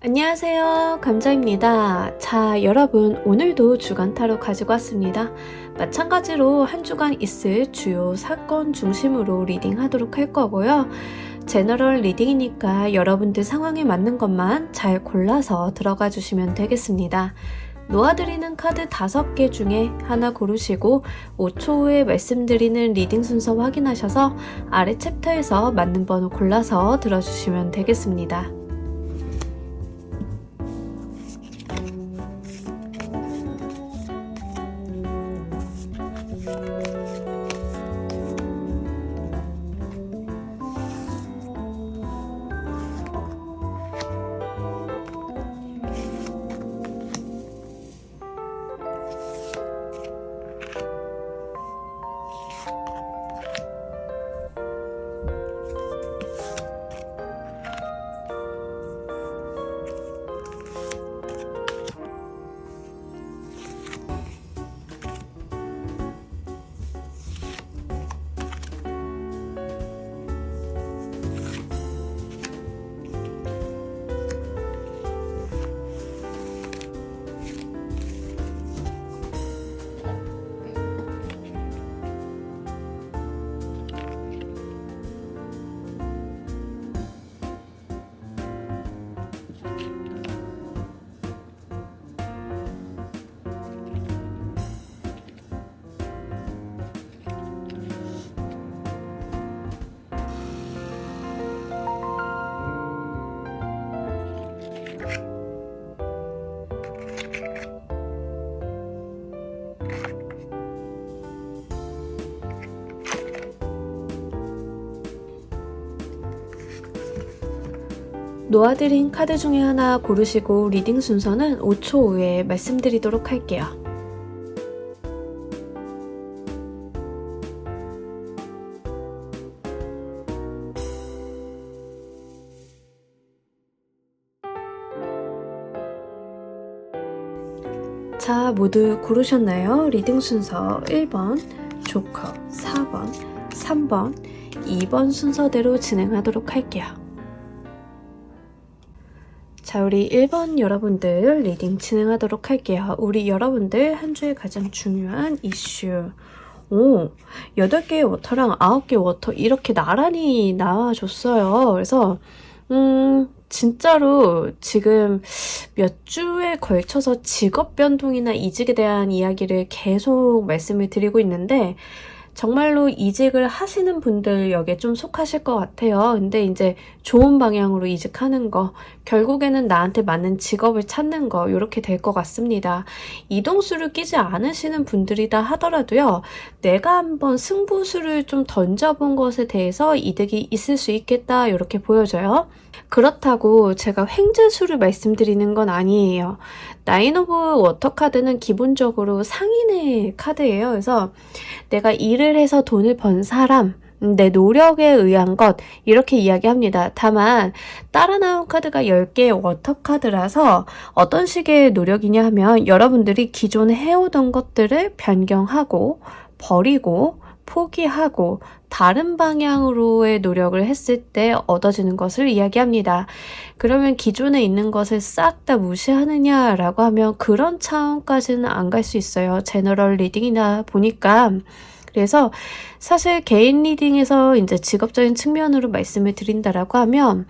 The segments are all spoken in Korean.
안녕하세요. 감자입니다. 자, 여러분, 오늘도 주간 타로 가지고 왔습니다. 마찬가지로 한 주간 있을 주요 사건 중심으로 리딩하도록 할 거고요. 제너럴 리딩이니까 여러분들 상황에 맞는 것만 잘 골라서 들어가 주시면 되겠습니다. 놓아드리는 카드 5개 중에 하나 고르시고 5초 후에 말씀드리는 리딩 순서 확인하셔서 아래 챕터에서 맞는 번호 골라서 들어주시면 되겠습니다. 놓아드린 카드 중에 하나 고르시고 리딩 순서는 5초 후에 말씀드리도록 할게요. 자, 모두 고르셨나요? 리딩 순서 1번, 조커, 4번, 3번, 2번 순서대로 진행하도록 할게요. 자, 우리 1번 여러분들 리딩 진행하도록 할게요. 우리 여러분들 한 주에 가장 중요한 이슈. 8개의 워터랑 9개의 워터 이렇게 나란히 나와줬어요. 그래서 진짜로 지금 몇 주에 걸쳐서 직업 변동이나 이직에 대한 이야기를 계속 말씀을 드리고 있는데 정말로 이직을 하시는 분들 여기에 좀 속하실 것 같아요. 근데 이제 좋은 방향으로 이직하는 거, 결국에는 나한테 맞는 직업을 찾는 거 이렇게 될 것 같습니다. 이동수를 끼지 않으시는 분들이다 하더라도요. 내가 한번 승부수를 좀 던져본 것에 대해서 이득이 있을 수 있겠다 이렇게 보여져요. 그렇다고 제가 횡재수를 말씀드리는 건 아니에요. 나인 오브 워터 카드는 기본적으로 상인의 카드예요. 그래서 내가 일을 해서 돈을 번 사람, 내 노력에 의한 것 이렇게 이야기합니다. 다만 따라 나온 카드가 10개의 워터 카드라서 어떤 식의 노력이냐 하면 여러분들이 기존에 해오던 것들을 변경하고 버리고 포기하고 다른 방향으로의 노력을 했을 때 얻어지는 것을 이야기합니다. 그러면 기존에 있는 것을 싹 다 무시하느냐라고 하면 그런 차원까지는 안 갈 수 있어요. 제너럴 리딩이나 보니까. 그래서 사실 개인 리딩에서 이제 직업적인 측면으로 말씀을 드린다라고 하면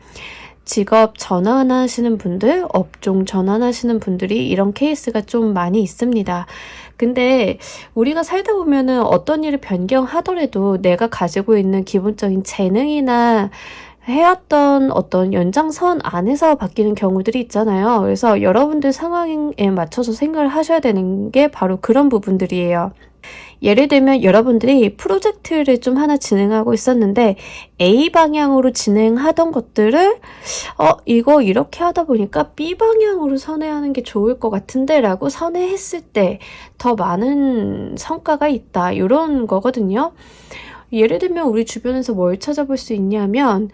직업 전환하시는 분들, 업종 전환하시는 분들이 이런 케이스가 좀 많이 있습니다. 근데 우리가 살다 보면은 어떤 일을 변경하더라도 내가 가지고 있는 기본적인 재능이나 해왔던 어떤 연장선 안에서 바뀌는 경우들이 있잖아요. 그래서 여러분들 상황에 맞춰서 생각을 하셔야 되는 게 바로 그런 부분들이에요. 예를 들면 여러분들이 프로젝트를 좀 하나 진행하고 있었는데 A 방향으로 진행하던 것들을 이거 이렇게 하다 보니까 B 방향으로 선회하는 게 좋을 것 같은데 라고 선회했을 때 더 많은 성과가 있다 이런 거거든요. 예를 들면 우리 주변에서 뭘 찾아볼 수 있냐면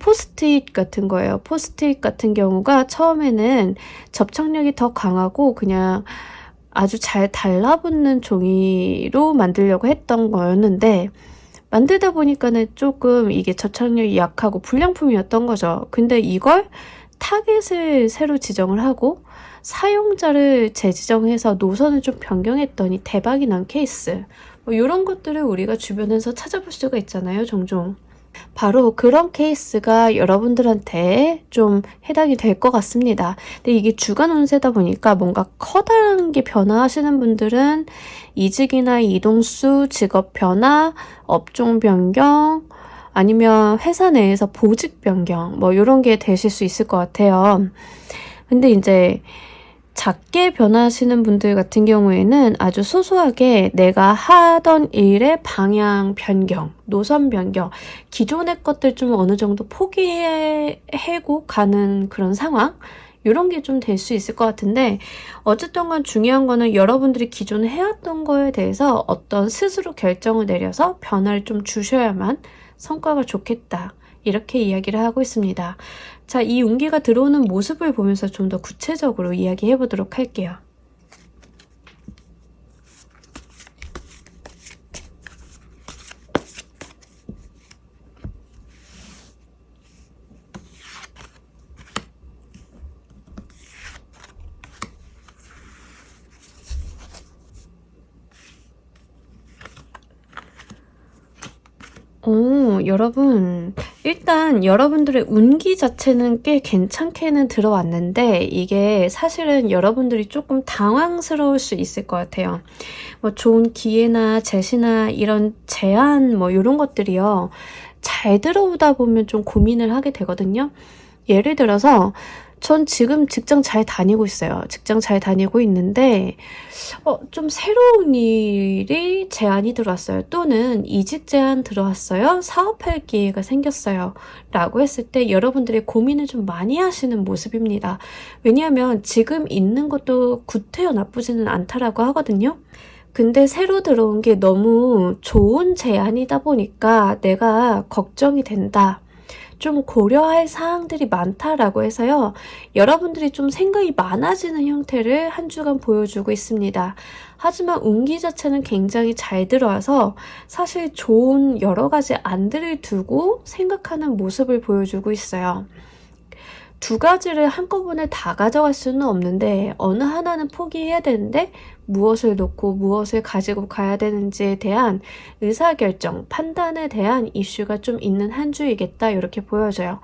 포스트잇 같은 거예요. 포스트잇 같은 경우가 처음에는 접착력이 더 강하고 그냥 아주 잘 달라붙는 종이로 만들려고 했던 거였는데 만들다 보니까는 조금 이게 접착력이 약하고 불량품이었던 거죠. 근데 이걸 타겟을 새로 지정을 하고 사용자를 재지정해서 노선을 좀 변경했더니 대박이 난 케이스, 뭐 이런 것들을 우리가 주변에서 찾아볼 수가 있잖아요, 종종. 바로 그런 케이스가 여러분들한테 좀 해당이 될 것 같습니다. 근데 이게 주간 운세다 보니까 뭔가 커다란 게 변화하시는 분들은 이직이나 이동수, 직업 변화, 업종 변경, 아니면 회사 내에서 보직 변경, 뭐 이런 게 되실 수 있을 것 같아요. 근데 이제 작게 변하시는 분들 같은 경우에는 아주 소소하게 내가 하던 일의 방향 변경, 노선 변경, 기존의 것들 좀 어느 정도 포기하고 가는 그런 상황, 이런 게 좀 될 수 있을 것 같은데, 어쨌든 간 중요한 거는 여러분들이 기존에 해왔던 거에 대해서 어떤 스스로 결정을 내려서 변화를 좀 주셔야만 성과가 좋겠다, 이렇게 이야기를 하고 있습니다. 자, 이 운기가 들어오는 모습을 보면서 좀 더 구체적으로 이야기해 보도록 할게요. 여러분, 일단 여러분들의 운기 자체는 꽤 괜찮게는 들어왔는데 이게 사실은 여러분들이 조금 당황스러울 수 있을 것 같아요. 뭐 좋은 기회나 제시나 이런 제안 뭐 이런 것들이요, 잘 들어오다 보면 좀 고민을 하게 되거든요. 예를 들어서 전 지금 직장 잘 다니고 있어요. 직장 잘 다니고 있는데 좀 새로운 일이 제안이 들어왔어요. 또는 이직 제안 들어왔어요. 사업할 기회가 생겼어요. 라고 했을 때 여러분들이 고민을 좀 많이 하시는 모습입니다. 왜냐하면 지금 있는 것도 구태여 나쁘지는 않다라고 하거든요. 근데 새로 들어온 게 너무 좋은 제안이다 보니까 내가 걱정이 된다, 좀 고려할 사항들이 많다라고 해서요, 여러분들이 좀 생각이 많아지는 형태를 한 주간 보여주고 있습니다. 하지만 운기 자체는 굉장히 잘 들어와서 사실 좋은 여러 가지 안들을 두고 생각하는 모습을 보여주고 있어요. 두 가지를 한꺼번에 다 가져갈 수는 없는데 어느 하나는 포기해야 되는데 무엇을 놓고 무엇을 가지고 가야 되는지에 대한 의사결정, 판단에 대한 이슈가 좀 있는 한 주이겠다, 이렇게 보여져요.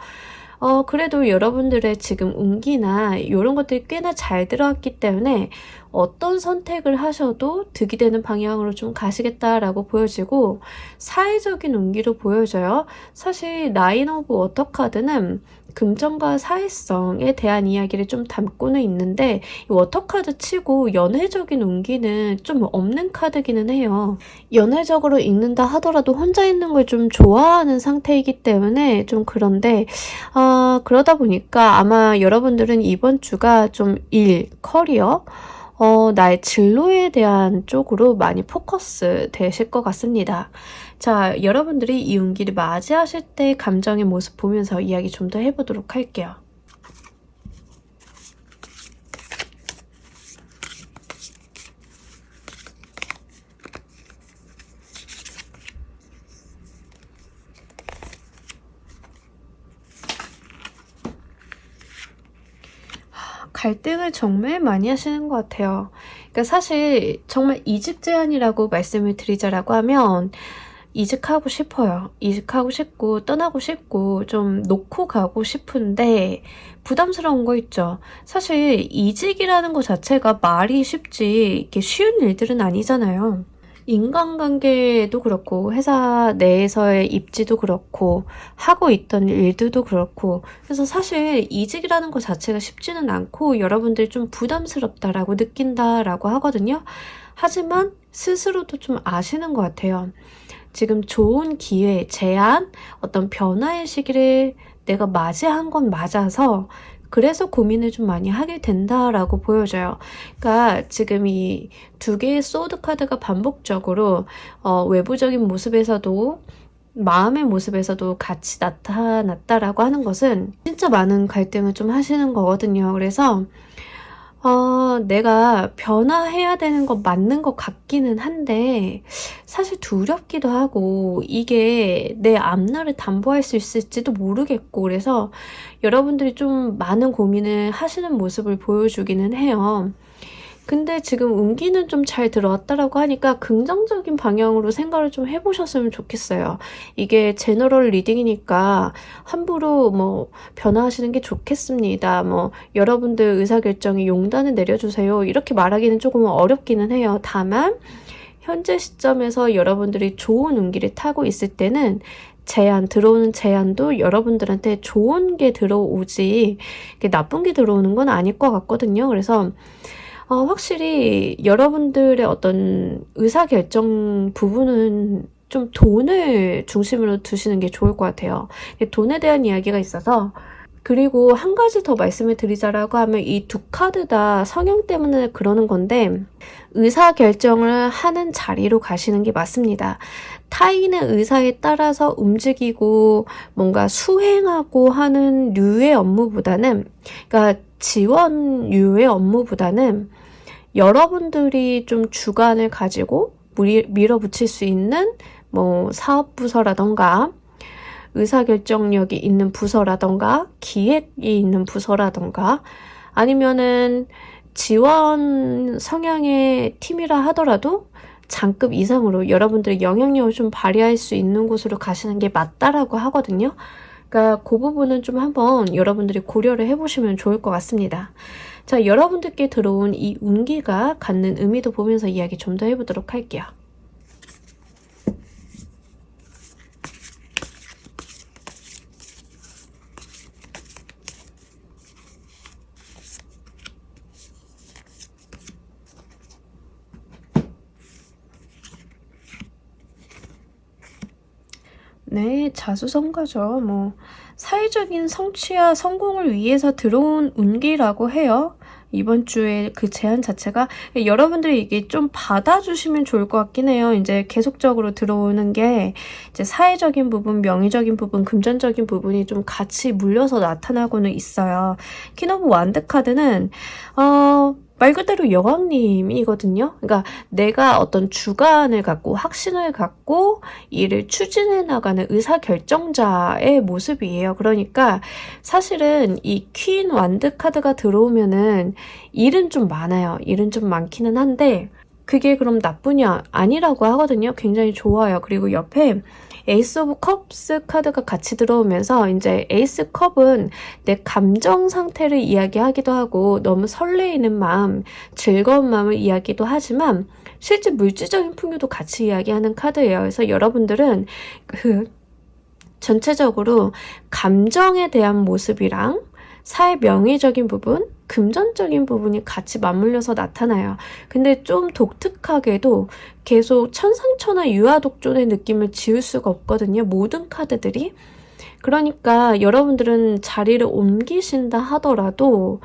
그래도 여러분들의 지금 운기나 이런 것들이 꽤나 잘 들어왔기 때문에 어떤 선택을 하셔도 득이 되는 방향으로 좀 가시겠다라고 보여지고, 사회적인 운기도 보여져요. 사실 나인 오브 워터 카드는 금전과 사회성에 대한 이야기를 좀 담고는 있는데 이 워터카드 치고 연애적인 운기는 좀 없는 카드기는 해요. 연애적으로 읽는다 하더라도 혼자 있는 걸 좀 좋아하는 상태이기 때문에 좀 그런데 그러다 보니까 아마 여러분들은 이번 주가 좀 일, 커리어, 나의 진로에 대한 쪽으로 많이 포커스 되실 것 같습니다. 자, 여러분들이 이 운기를 맞이하실 때 감정의 모습 보면서 이야기 좀 더 해보도록 할게요. 갈등을 정말 많이 하시는 것 같아요. 그러니까 사실 정말 이직 제안이라고 말씀을 드리자라고 하면 이직하고 싶어요. 이직하고 싶고 떠나고 싶고 좀 놓고 가고 싶은데 부담스러운 거 있죠. 사실 이직이라는 것 자체가 말이 쉽지 이게 쉬운 일들은 아니잖아요. 인간관계도 그렇고 회사 내에서의 입지도 그렇고 하고 있던 일들도 그렇고, 그래서 사실 이직이라는 것 자체가 쉽지는 않고 여러분들이 좀 부담스럽다라고 느낀다라고 하거든요. 하지만 스스로도 좀 아시는 것 같아요. 지금 좋은 기회, 제안, 어떤 변화의 시기를 내가 맞이한 건 맞아서 그래서 고민을 좀 많이 하게 된다라고 보여져요. 그러니까 지금 이 두 개의 소드 카드가 반복적으로 외부적인 모습에서도 마음의 모습에서도 같이 나타났다라고 하는 것은 진짜 많은 갈등을 좀 하시는 거거든요. 그래서 내가 변화해야 되는 거 맞는 것 같기는 한데 사실 두렵기도 하고 이게 내 앞날을 담보할 수 있을지도 모르겠고 그래서 여러분들이 좀 많은 고민을 하시는 모습을 보여주기는 해요. 근데 지금 운기는 좀 잘 들어왔다라고 하니까 긍정적인 방향으로 생각을 좀 해보셨으면 좋겠어요. 이게 제너럴 리딩이니까 함부로 뭐 변화하시는 게 좋겠습니다. 뭐 여러분들 의사결정에 용단을 내려주세요. 이렇게 말하기는 조금 어렵기는 해요. 다만 현재 시점에서 여러분들이 좋은 운기를 타고 있을 때는 들어오는 제안도 여러분들한테 좋은 게 들어오지 나쁜 게 들어오는 건 아닐 것 같거든요. 그래서 확실히 여러분들의 어떤 의사결정 부분은 좀 돈을 중심으로 두시는 게 좋을 것 같아요. 돈에 대한 이야기가 있어서 그리고 한 가지 더 말씀을 드리자라고 하면 이 두 카드 다 성향 때문에 그러는 건데 의사결정을 하는 자리로 가시는 게 맞습니다. 타인의 의사에 따라서 움직이고 뭔가 수행하고 하는 류의 업무보다는 그러니까 지원류의 업무보다는 여러분들이 좀 주관을 가지고 밀어붙일 수 있는 뭐 사업부서라던가 의사결정력이 있는 부서라던가 기획이 있는 부서라던가 아니면은 지원 성향의 팀이라 하더라도 장급 이상으로 여러분들의 영향력을 좀 발휘할 수 있는 곳으로 가시는 게 맞다라고 하거든요. 그러니까 그 부분은 좀 한번 여러분들이 고려를 해보시면 좋을 것 같습니다. 자, 여러분들께 들어온 이 운기가 갖는 의미도 보면서 이야기 좀 더 해보도록 할게요. 네, 자수성가죠. 뭐 사회적인 성취와 성공을 위해서 들어온 운기라고 해요. 이번 주에 그 제안 자체가 여러분들이 이게 좀 받아주시면 좋을 것 같긴 해요. 이제 계속적으로 들어오는 게 이제 사회적인 부분, 명의적인 부분, 금전적인 부분이 좀 같이 물려서 나타나고는 있어요. 퀸 오브 완드 카드는 말 그대로 여왕님이거든요. 그러니까 내가 어떤 주관을 갖고 확신을 갖고 일을 추진해 나가는 의사결정자의 모습이에요. 그러니까 사실은 이 퀸 완드 카드가 들어오면은 일은 좀 많아요. 일은 좀 많기는 한데 그게 그럼 나뿐이 아니라고 하거든요. 굉장히 좋아요. 그리고 옆에 에이스 오브 컵스 카드가 같이 들어오면서 이제 에이스 컵은 내 감정 상태를 이야기하기도 하고 너무 설레이는 마음, 즐거운 마음을 이야기도 하지만 실제 물질적인 풍요도 같이 이야기하는 카드예요. 그래서 여러분들은 그 전체적으로 감정에 대한 모습이랑 사회 명예적인 부분, 금전적인 부분이 같이 맞물려서 나타나요. 근데 좀 독특하게도 계속 천상천하 유아독존의 느낌을 지울 수가 없거든요. 모든 카드들이. 그러니까 여러분들은 자리를 옮기신다 하더라도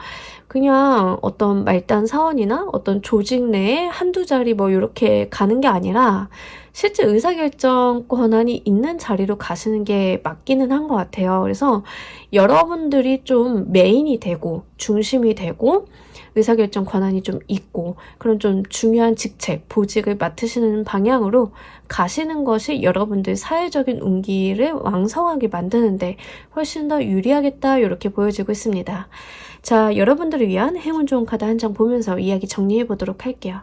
그냥 어떤 말단 사원이나 어떤 조직 내에 한두 자리 뭐 이렇게 가는 게 아니라 실제 의사결정 권한이 있는 자리로 가시는 게 맞기는 한 것 같아요. 그래서 여러분들이 좀 메인이 되고 중심이 되고 의사결정 권한이 좀 있고 그런 좀 중요한 직책, 보직을 맡으시는 방향으로 가시는 것이 여러분들 사회적인 운기를 왕성하게 만드는데 훨씬 더 유리하겠다 이렇게 보여지고 있습니다. 자, 여러분들을 위한 행운 좋은 카드 한 장 보면서 이야기 정리해 보도록 할게요.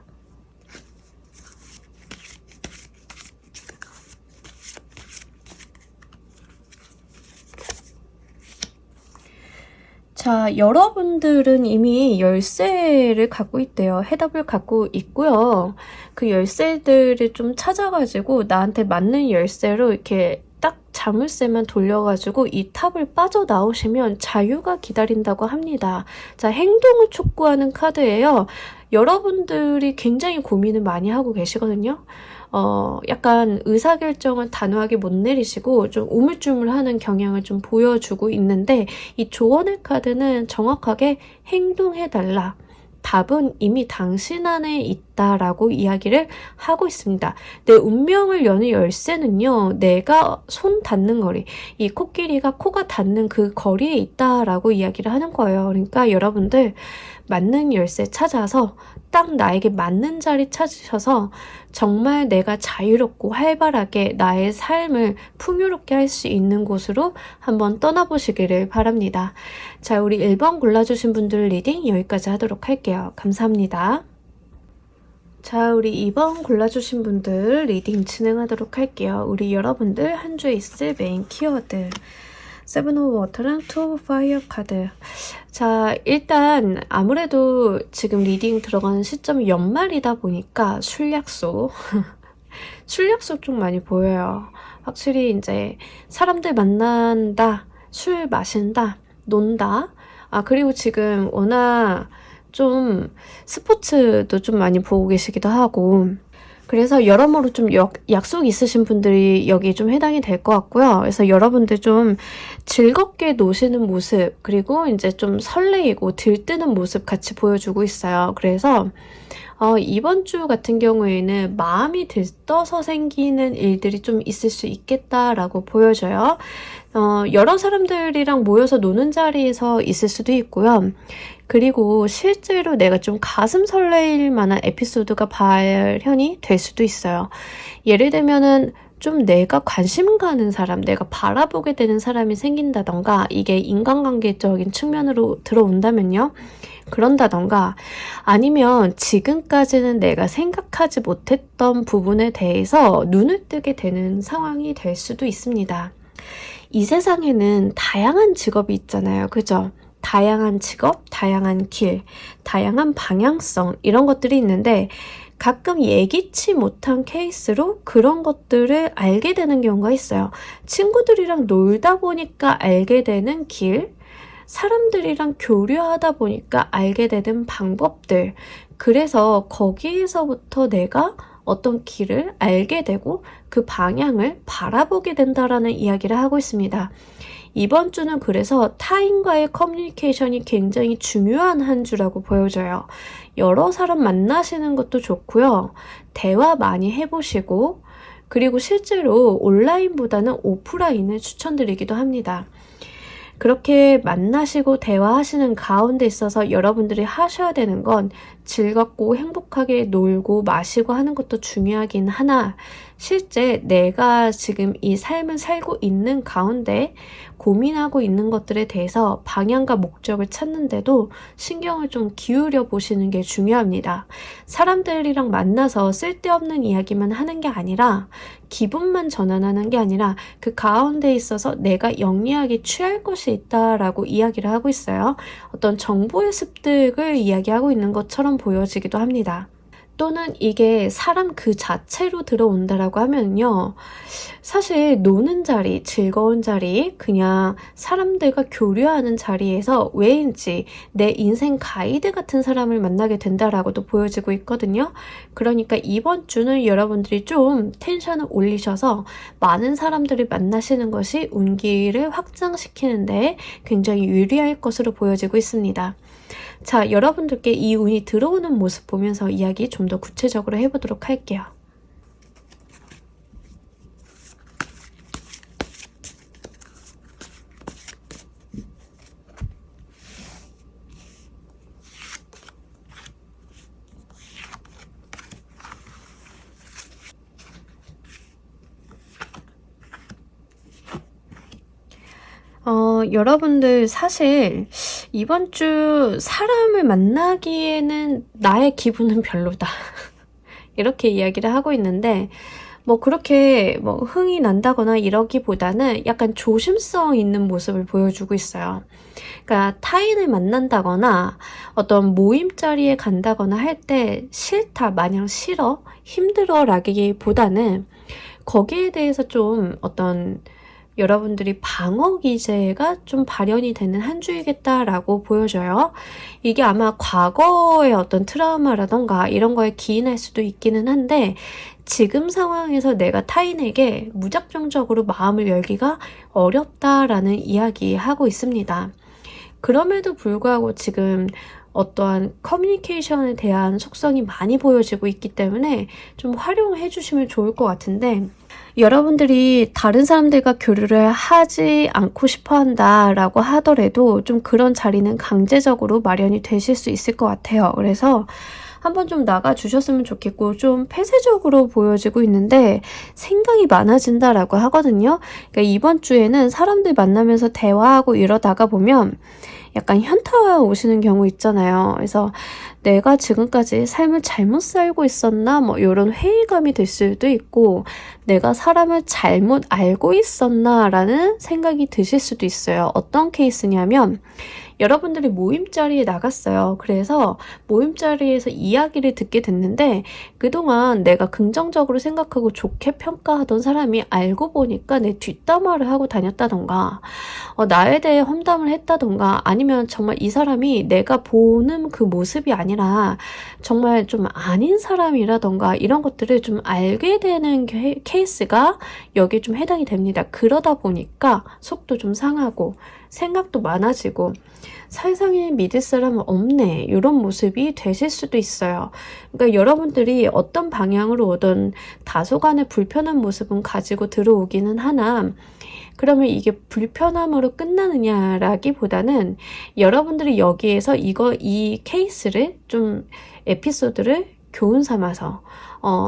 자, 여러분들은 이미 열쇠를 갖고 있대요. 해답을 갖고 있고요. 그 열쇠들을 좀 찾아가지고 나한테 맞는 열쇠로 이렇게 딱 자물쇠만 돌려가지고 이 탑을 빠져나오시면 자유가 기다린다고 합니다. 자, 행동을 촉구하는 카드예요. 여러분들이 굉장히 고민을 많이 하고 계시거든요. 약간 의사결정을 단호하게 못 내리시고 좀 우물쭈물하는 경향을 좀 보여주고 있는데 이 조언의 카드는 정확하게 행동해달라. 답은 이미 당신 안에 있다라고 이야기를 하고 있습니다. 내 운명을 여는 열쇠는요, 내가 손 닿는 거리, 이 코끼리가 코가 닿는 그 거리에 있다라고 이야기를 하는 거예요. 그러니까 여러분들 맞는 열쇠 찾아서 딱 나에게 맞는 자리 찾으셔서 정말 내가 자유롭고 활발하게 나의 삶을 풍요롭게 할 수 있는 곳으로 한번 떠나보시기를 바랍니다. 자, 우리 1번 골라주신 분들 리딩 여기까지 하도록 할게요. 감사합니다. 자, 우리 2번 골라주신 분들 리딩 진행하도록 할게요. 우리 여러분들 한 주에 있을 메인 키워드 세븐 오브 워터랑 투 오브 파이어 카드. 자, 일단 아무래도 지금 리딩 들어가는 시점이 연말이다 보니까 술 약속 술 약속 좀 많이 보여요. 확실히 이제 사람들 만난다, 술 마신다, 논다. 그리고 지금 워낙 좀 스포츠도 좀 많이 보고 계시기도 하고, 그래서 여러모로 좀 약속 있으신 분들이 여기 좀 해당이 될 것 같고요. 그래서 여러분들 좀 즐겁게 노시는 모습, 그리고 이제 좀 설레이고 들뜨는 모습 같이 보여주고 있어요. 그래서 이번 주 같은 경우에는 마음이 들떠서 생기는 일들이 좀 있을 수 있겠다라고 보여져요. 여러 사람들이랑 모여서 노는 자리에서 있을 수도 있고요. 그리고 실제로 내가 좀 가슴 설레일 만한 에피소드가 발현이 될 수도 있어요. 예를 들면은 좀 내가 관심 가는 사람, 내가 바라보게 되는 사람이 생긴다던가, 이게 인간관계적인 측면으로 들어온다면요. 그런다던가, 아니면 지금까지는 내가 생각하지 못했던 부분에 대해서 눈을 뜨게 되는 상황이 될 수도 있습니다. 이 세상에는 다양한 직업이 있잖아요. 그죠? 다양한 직업, 다양한 길, 다양한 방향성, 이런 것들이 있는데 가끔 예기치 못한 케이스로 그런 것들을 알게 되는 경우가 있어요. 친구들이랑 놀다 보니까 알게 되는 길, 사람들이랑 교류하다 보니까 알게 되는 방법들, 그래서 거기에서부터 내가 어떤 길을 알게 되고 그 방향을 바라보게 된다라는 이야기를 하고 있습니다. 이번 주는 그래서 타인과의 커뮤니케이션이 굉장히 중요한 한 주라고 보여져요. 여러 사람 만나시는 것도 좋고요. 대화 많이 해보시고, 그리고 실제로 온라인보다는 오프라인을 추천드리기도 합니다. 그렇게 만나시고 대화하시는 가운데 있어서 여러분들이 하셔야 되는 건 즐겁고 행복하게 놀고 마시고 하는 것도 중요하긴 하나, 실제 내가 지금 이 삶을 살고 있는 가운데 고민하고 있는 것들에 대해서 방향과 목적을 찾는데도 신경을 좀 기울여 보시는 게 중요합니다. 사람들이랑 만나서 쓸데없는 이야기만 하는 게 아니라, 기분만 전환하는 게 아니라 그 가운데 있어서 내가 영리하게 취할 것이 있다라고 이야기를 하고 있어요. 어떤 정보의 습득을 이야기하고 있는 것처럼 보여지기도 합니다. 또는 이게 사람 그 자체로 들어온다라고 하면요, 사실 노는 자리, 즐거운 자리, 그냥 사람들과 교류하는 자리에서 왜인지 내 인생 가이드 같은 사람을 만나게 된다라고도 보여지고 있거든요. 그러니까 이번 주는 여러분들이 좀 텐션을 올리셔서 많은 사람들을 만나시는 것이 운기를 확장시키는데 굉장히 유리할 것으로 보여지고 있습니다. 자, 여러분들께 이 운이 들어오는 모습 보면서 이야기 좀 더 구체적으로 해보도록 할게요. 여러분들 사실 이번 주 사람을 만나기에는 나의 기분은 별로다. 이렇게 이야기를 하고 있는데, 그렇게 흥이 난다거나 이러기보다는 약간 조심성 있는 모습을 보여주고 있어요. 그러니까 타인을 만난다거나 어떤 모임 자리에 간다거나 할 때 싫다, 마냥 싫어, 힘들어 라기보다는 거기에 대해서 좀 어떤 여러분들이 방어 기제가 좀 발현이 되는 한 주이겠다라고 보여져요. 이게 아마 과거의 어떤 트라우마라던가 이런 거에 기인할 수도 있기는 한데, 지금 상황에서 내가 타인에게 무작정적으로 마음을 열기가 어렵다라는 이야기 하고 있습니다. 그럼에도 불구하고 지금 어떠한 커뮤니케이션에 대한 속성이 많이 보여지고 있기 때문에 좀 활용해 주시면 좋을 것 같은데, 여러분들이 다른 사람들과 교류를 하지 않고 싶어 한다라고 하더라도 좀 그런 자리는 강제적으로 마련이 되실 수 있을 것 같아요. 그래서 한번 좀 나가주셨으면 좋겠고, 좀 폐쇄적으로 보여지고 있는데 생각이 많아진다라고 하거든요. 그러니까 이번 주에는 사람들 만나면서 대화하고 이러다가 보면 약간 현타 오시는 경우 있잖아요. 그래서 내가 지금까지 삶을 잘못 살고 있었나? 뭐 이런 회의감이 들 수도 있고, 내가 사람을 잘못 알고 있었나? 라는 생각이 드실 수도 있어요. 어떤 케이스냐면, 여러분들이 모임 자리에 나갔어요. 그래서 모임 자리에서 이야기를 듣게 됐는데, 그동안 내가 긍정적으로 생각하고 좋게 평가하던 사람이 알고 보니까 내 뒷담화를 하고 다녔다던가, 나에 대해 험담을 했다던가, 아니면 정말 이 사람이 내가 보는 그 모습이 아니라 정말 좀 아닌 사람이라던가, 이런 것들을 좀 알게 되는 케이스가 여기에 좀 해당이 됩니다. 그러다 보니까 속도 좀 상하고 생각도 많아지고 세상에 믿을 사람은 없네, 이런 모습이 되실 수도 있어요. 그러니까 여러분들이 어떤 방향으로 오든 다소간의 불편한 모습은 가지고 들어오기는 하나, 그러면 이게 불편함으로 끝나느냐라기보다는 여러분들이 여기에서 이 케이스를 좀 에피소드를 교훈 삼아서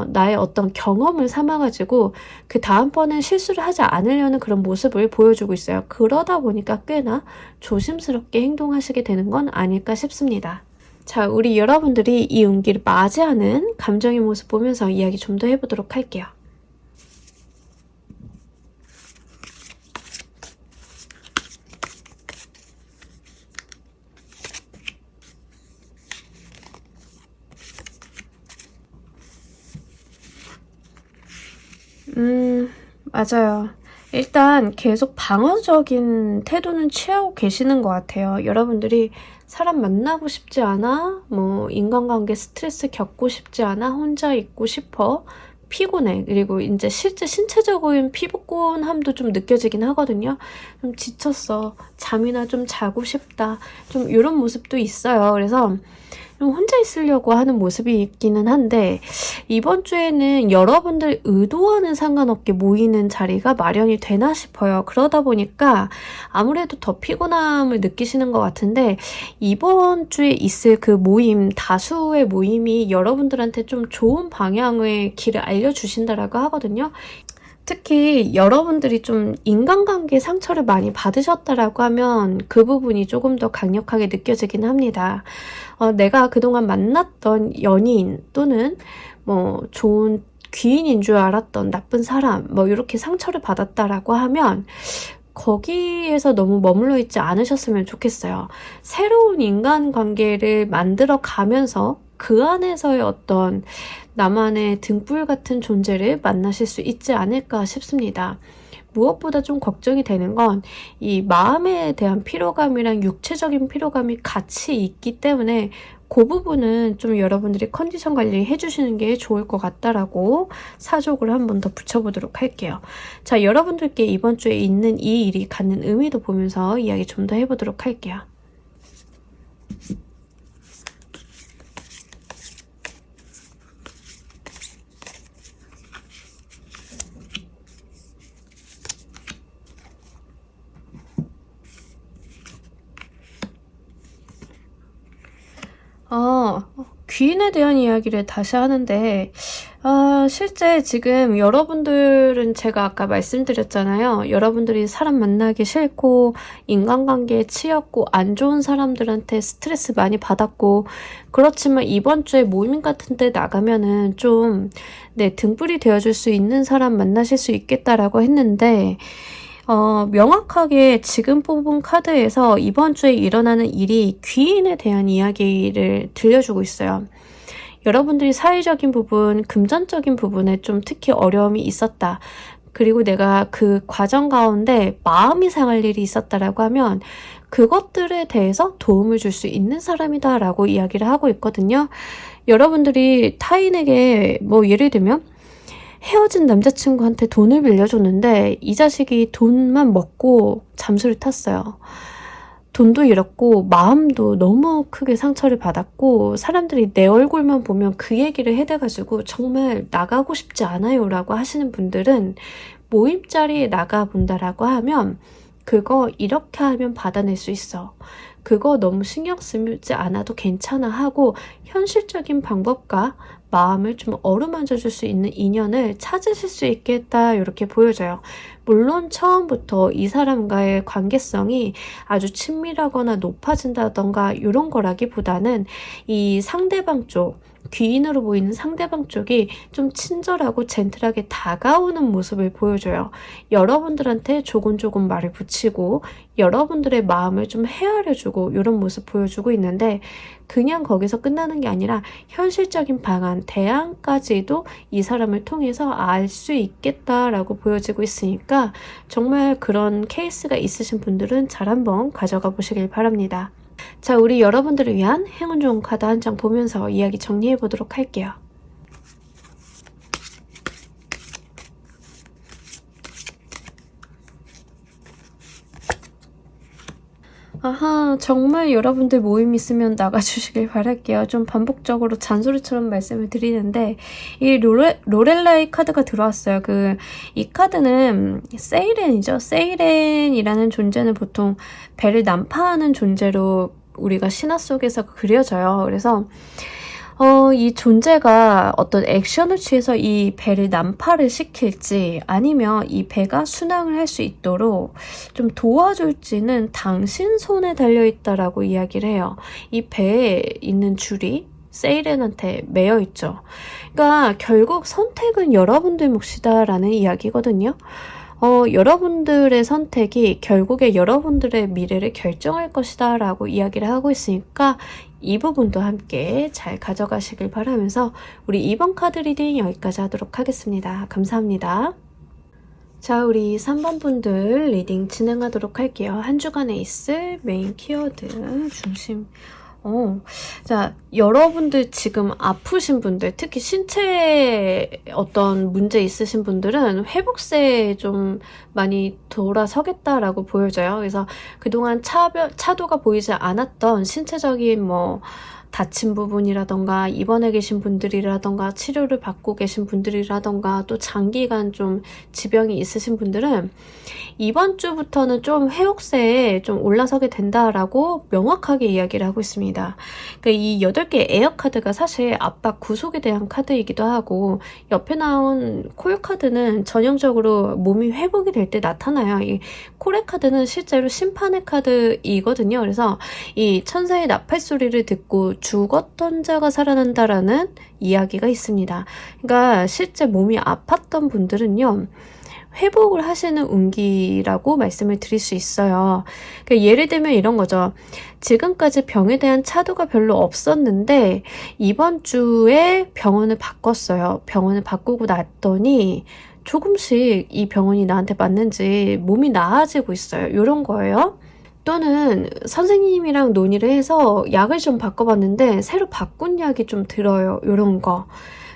나의 어떤 경험을 삼아가지고 그 다음번엔 실수를 하지 않으려는 그런 모습을 보여주고 있어요. 그러다 보니까 꽤나 조심스럽게 행동하시게 되는 건 아닐까 싶습니다. 자, 우리 여러분들이 이 운기를 맞이하는 감정의 모습 보면서 이야기 좀 더 해보도록 할게요. 맞아요. 일단 계속 방어적인 태도는 취하고 계시는 것 같아요. 여러분들이 사람 만나고 싶지 않아? 뭐 인간관계 스트레스 겪고 싶지 않아? 혼자 있고 싶어? 피곤해. 그리고 이제 실제 신체적인 피곤함도 좀 느껴지긴 하거든요. 좀 지쳤어. 잠이나 좀 자고 싶다. 좀 이런 모습도 있어요. 그래서 좀 혼자 있으려고 하는 모습이 있기는 한데, 이번 주에는 여러분들 의도와는 상관없게 모이는 자리가 마련이 되나 싶어요. 그러다 보니까 아무래도 더 피곤함을 느끼시는 것 같은데, 이번 주에 있을 그 모임, 다수의 모임이 여러분들한테 좀 좋은 방향의 길을 알려주신다라고 하거든요. 특히 여러분들이 좀 인간관계 상처를 많이 받으셨다라고 하면 그 부분이 조금 더 강력하게 느껴지긴 합니다. 내가 그동안 만났던 연인 또는 뭐 좋은 귀인인 줄 알았던 나쁜 사람, 뭐 이렇게 상처를 받았다라고 하면 거기에서 너무 머물러 있지 않으셨으면 좋겠어요. 새로운 인간관계를 만들어 가면서 그 안에서의 어떤 나만의 등불 같은 존재를 만나실 수 있지 않을까 싶습니다. 무엇보다 좀 걱정이 되는 건 이 마음에 대한 피로감이랑 육체적인 피로감이 같이 있기 때문에 그 부분은 좀 여러분들이 컨디션 관리 해주시는 게 좋을 것 같다라고 사족을 한 번 더 붙여보도록 할게요. 자, 여러분들께 이번 주에 있는 이 일이 갖는 의미도 보면서 이야기 좀 더 해보도록 할게요. 귀인에 대한 이야기를 다시 하는데, 실제 지금 여러분들은 제가 아까 말씀드렸잖아요. 여러분들이 사람 만나기 싫고 인간관계에 치였고 안 좋은 사람들한테 스트레스 많이 받았고, 그렇지만 이번 주에 모임 같은 데 나가면은 좀 등불이 되어줄 수 있는 사람 만나실 수 있겠다라고 했는데, 명확하게 지금 뽑은 카드에서 이번 주에 일어나는 일이 귀인에 대한 이야기를 들려주고 있어요. 여러분들이 사회적인 부분, 금전적인 부분에 좀 특히 어려움이 있었다. 그리고 내가 그 과정 가운데 마음이 상할 일이 있었다라고 하면 그것들에 대해서 도움을 줄 수 있는 사람이다 라고 이야기를 하고 있거든요. 여러분들이 타인에게 뭐 예를 들면 헤어진 남자친구한테 돈을 빌려줬는데 이 자식이 돈만 먹고 잠수를 탔어요. 돈도 잃었고 마음도 너무 크게 상처를 받았고 사람들이 내 얼굴만 보면 그 얘기를 해대가지고 정말 나가고 싶지 않아요 라고 하시는 분들은 모임 자리에 나가본다라고 하면 그거 이렇게 하면 받아낼 수 있어. 그거 너무 신경 쓰지 않아도 괜찮아 하고 현실적인 방법과 마음을 좀 어루만져 줄 수 있는 인연을 찾으실 수 있겠다 이렇게 보여져요. 물론 처음부터 이 사람과의 관계성이 아주 친밀하거나 높아진다던가 이런 거라기보다는 이 상대방 쪽 귀인으로 보이는 상대방 쪽이 좀 친절하고 젠틀하게 다가오는 모습을 보여줘요. 여러분들한테 조곤조곤 말을 붙이고 여러분들의 마음을 좀 헤아려주고 이런 모습 보여주고 있는데 그냥 거기서 끝나는 게 아니라 현실적인 방안, 대안까지도 이 사람을 통해서 알 수 있겠다라고 보여지고 있으니까 정말 그런 케이스가 있으신 분들은 잘 한번 가져가 보시길 바랍니다. 자, 우리 여러분들을 위한 행운 좋은 카드 한 장 보면서 이야기 정리해 보도록 할게요. 아하, 정말 여러분들 모임 있으면 나가주시길 바랄게요. 좀 반복적으로 잔소리처럼 말씀을 드리는데 이 로렐라의 카드가 들어왔어요. 이 카드는 세이렌이죠. 세이렌이라는 존재는 보통 배를 난파하는 존재로 우리가 신화 속에서 그려져요. 그래서 이 존재가 어떤 액션을 취해서 이 배를 난파를 시킬지 아니면 이 배가 순항을 할 수 있도록 좀 도와줄지는 당신 손에 달려있다라고 이야기를 해요. 이 배에 있는 줄이 세이렌한테 매여 있죠. 그러니까 결국 선택은 여러분들 몫이다라는 이야기거든요. 여러분들의 선택이 결국에 여러분들의 미래를 결정할 것이다 라고 이야기를 하고 있으니까 이 부분도 함께 잘 가져가시길 바라면서 우리 이번 카드 리딩 여기까지 하도록 하겠습니다. 감사합니다. 자, 우리 3번 분들 리딩 진행하도록 할게요. 한 주간에 있을 메인 키워드 중심. 자, 여러분들 지금 아프신 분들, 특히 신체에 어떤 문제 있으신 분들은 회복세에 좀 많이 돌아서겠다라고 보여져요. 그래서 그동안 차도가 보이지 않았던 신체적인 다친 부분이라던가 입원해 계신 분들이라던가 치료를 받고 계신 분들이라던가 또 장기간 좀 지병이 있으신 분들은 이번 주부터는 좀 회복세에 좀 올라서게 된다라고 명확하게 이야기를 하고 있습니다. 그러니까 이 8개 에어 카드가 사실 압박 구속에 대한 카드이기도 하고 옆에 나온 콜 카드는 전형적으로 몸이 회복이 될 때 나타나요. 이 콜의 카드는 실제로 심판의 카드이거든요. 그래서 이 천사의 나팔 소리를 듣고 죽었던 자가 살아난다라는 이야기가 있습니다. 그러니까 실제 몸이 아팠던 분들은요. 회복을 하시는 운기라고 말씀을 드릴 수 있어요. 그러니까 예를 들면 이런 거죠. 지금까지 병에 대한 차도가 별로 없었는데 이번 주에 병원을 바꿨어요. 병원을 바꾸고 났더니 조금씩 이 병원이 나한테 맞는지 몸이 나아지고 있어요. 이런 거예요. 또는 선생님이랑 논의를 해서 약을 좀 바꿔봤는데 새로 바꾼 약이 좀 들어요. 이런 거.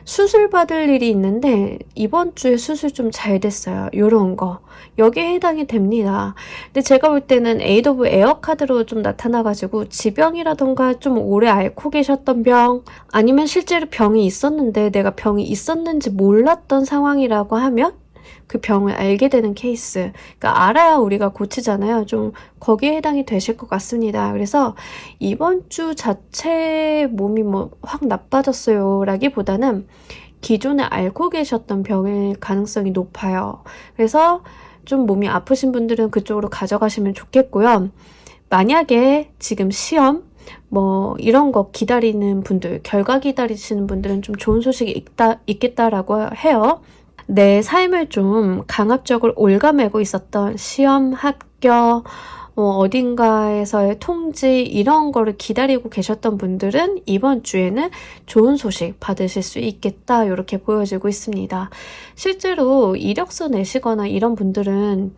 수술 받을 일이 있는데 이번 주에 수술 좀 잘 됐어요. 이런 거. 여기에 해당이 됩니다. 근데 제가 볼 때는 에이드 오브 에어 카드로 좀 나타나가지고 지병이라던가 좀 오래 앓고 계셨던 병 아니면 실제로 병이 있었는데 내가 병이 있었는지 몰랐던 상황이라고 하면 그 병을 알게 되는 케이스. 그러니까 알아야 우리가 고치잖아요. 좀 거기에 해당이 되실 것 같습니다. 그래서 이번 주 자체 몸이 확 나빠졌어요 라기보다는 기존에 앓고 계셨던 병일 가능성이 높아요. 그래서 좀 몸이 아프신 분들은 그쪽으로 가져가시면 좋겠고요. 만약에 지금 시험 이런 거 기다리는 분들, 결과 기다리시는 분들은 좀 좋은 소식이 있겠다라고 해요. 내 삶을 좀 강압적으로 옭아매고 있었던 시험, 합격, 어딘가에서의 통지 이런 거를 기다리고 계셨던 분들은 이번 주에는 좋은 소식 받으실 수 있겠다 이렇게 보여지고 있습니다. 실제로 이력서 내시거나 이런 분들은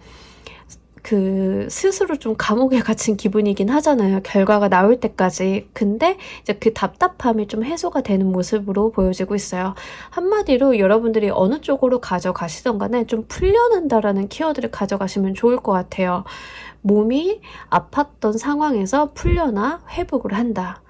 스스로 좀 감옥에 갇힌 기분이긴 하잖아요. 결과가 나올 때까지. 근데 이제 그 답답함이 좀 해소가 되는 모습으로 보여지고 있어요. 한마디로 여러분들이 어느 쪽으로 가져가시던 간에 좀 풀려난다라는 키워드를 가져가시면 좋을 것 같아요. 몸이 아팠던 상황에서 풀려나 회복을 한다.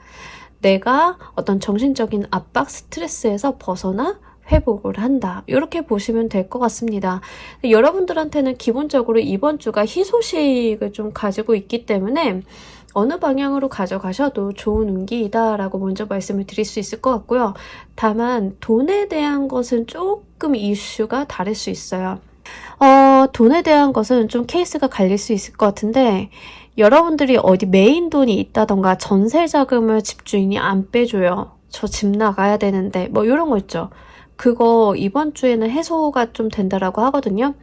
내가 어떤 정신적인 압박, 스트레스에서 벗어나 회복을 한다. 이렇게 보시면 될 것 같습니다. 여러분들한테는 기본적으로 이번 주가 희소식을 좀 가지고 있기 때문에 어느 방향으로 가져가셔도 좋은 운기이다라고 먼저 말씀을 드릴 수 있을 것 같고요. 다만 돈에 대한 것은 조금 이슈가 다를 수 있어요. 돈에 대한 것은 좀 케이스가 갈릴 수 있을 것 같은데 여러분들이 어디 메인 돈이 있다던가 전세 자금을 집주인이 안 빼줘요. 저 집 나가야 되는데 뭐 이런 거 있죠. 그거 이번 주에는 해소가 좀 된다라고 하거든요.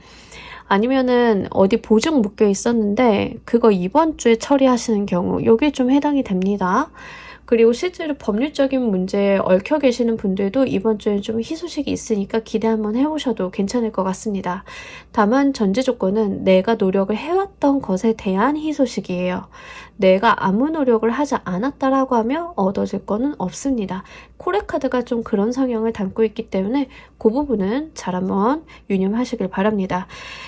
아니면은 어디 보증 묶여 있었는데 그거 이번 주에 처리하시는 경우 여기에 좀 해당이 됩니다. 그리고 실제로 법률적인 문제에 얽혀 계시는 분들도 이번 주에 좀 희소식이 있으니까 기대 한번 해보셔도 괜찮을 것 같습니다. 다만 전제 조건은 내가 노력을 해왔던 것에 대한 희소식이에요. 내가 아무 노력을 하지 않았다라고 하면 얻어질 거는 없습니다. 코레카드가 좀 그런 성향을 담고 있기 때문에 그 부분은 잘 한번 유념하시길 바랍니다.